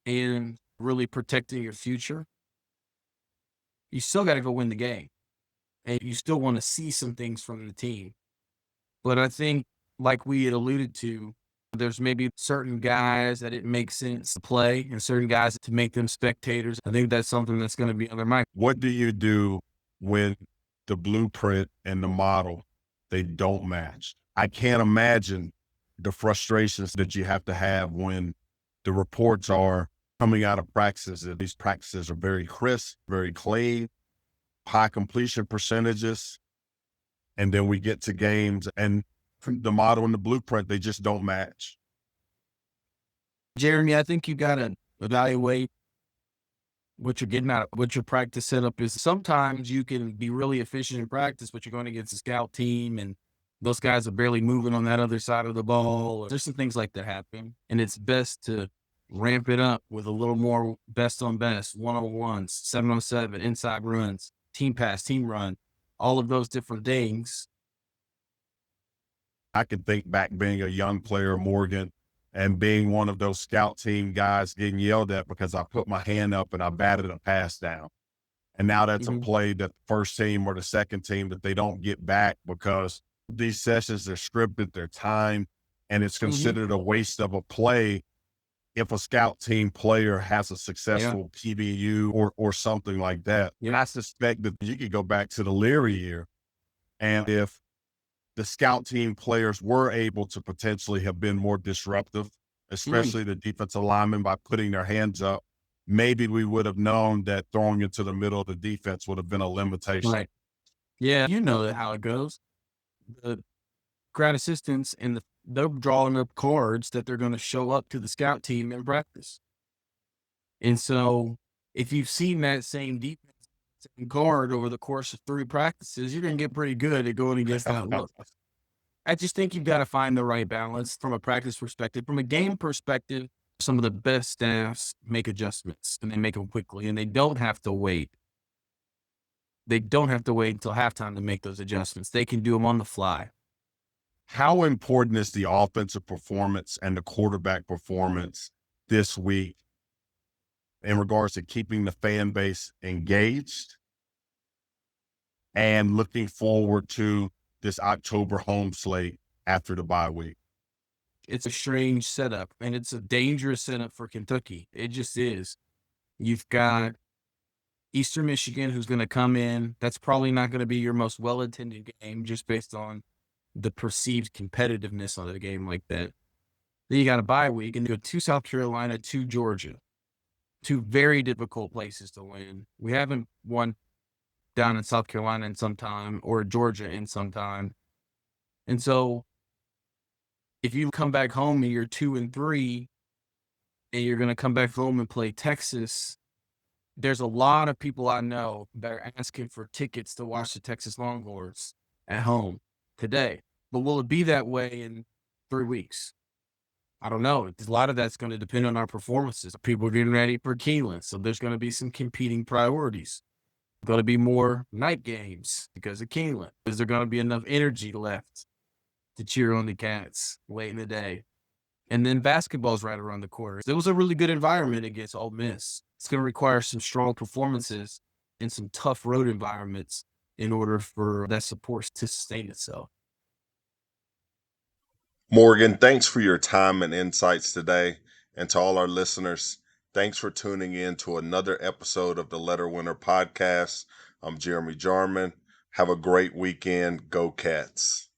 [SPEAKER 3] and really protecting your future, you still got to go win the game. And you still want to see some things from the team. But I think, like we had alluded to, there's maybe certain guys that it makes sense to play and certain guys to make them spectators. I think that's something that's going to be on their mind.
[SPEAKER 2] What do you do when the blueprint and the model, they don't match? I can't imagine the frustrations that you have to have when the reports are coming out of practices that these practices are very crisp, very clean, high completion percentages. And then we get to games and the model and the blueprint, they just don't match.
[SPEAKER 3] Jeremy, I think you got to evaluate what you're getting out of what your practice setup is. Sometimes you can be really efficient in practice, but you're going against a scout team and those guys are barely moving on that other side of the ball. There's some things like that happen. And it's best to ramp it up with a little more best on best, 1-on-1s, 7-on-7, inside runs, team pass, team run, all of those different things.
[SPEAKER 2] I can think back being a young player, Morgan, and being one of those scout team guys getting yelled at because I put my hand up and I batted a pass down. And now that's a play that the first team or the second team that they don't get back because these sessions, they're scripted, they're timed, and it's considered a waste of a play if a scout team player has a successful PBU or something like that. And I suspect that you could go back to the Leary year, and if the scout team players were able to potentially have been more disruptive, especially the defensive linemen by putting their hands up, maybe we would have known that throwing into the middle of the defense would have been a limitation.
[SPEAKER 3] Right. Yeah, you know how it goes. The grad assistants and they're drawing up cards that they're going to show up to the scout team in practice. And so if you've seen that same defense card over the course of 3 practices, you're going to get pretty good at going against that look. I just think you've got to find the right balance from a practice perspective. From a game perspective, some of the best staffs make adjustments and they make them quickly and they don't have to wait. They don't have to wait until halftime to make those adjustments. They can do them on the fly.
[SPEAKER 2] How important is the offensive performance and the quarterback performance this week in regards to keeping the fan base engaged and looking forward to this October home slate after the bye week?
[SPEAKER 3] It's a strange setup, and it's a dangerous setup for Kentucky. It just is. You've got Eastern Michigan, who's going to come in. That's probably not going to be your most well-attended game just based on the perceived competitiveness of a game like that. Then you got a bye week, and you go to South Carolina, to Georgia. 2 very difficult places to win. We haven't won down in South Carolina in some time or Georgia in some time. And so if you come back home and you're 2-3 and you're going to come back home and play Texas, there's a lot of people I know that are asking for tickets to watch the Texas Longhorns at home today. But will it be that way in 3 weeks? I don't know. A lot of that's going to depend on our performances. People are getting ready for Keeneland, so there's going to be some competing priorities. Going to be more night games because of Keeneland. Is there going to be enough energy left to cheer on the Cats late in the day? And then basketball's right around the corner. It was a really good environment against Ole Miss. It's going to require some strong performances in some tough road environments in order for that support to sustain itself.
[SPEAKER 1] Morgan, thanks for your time and insights today. And to all our listeners, thanks for tuning in to another episode of the Letterwinner podcast. I'm Jeremy Jarmon. Have a great weekend. Go Cats.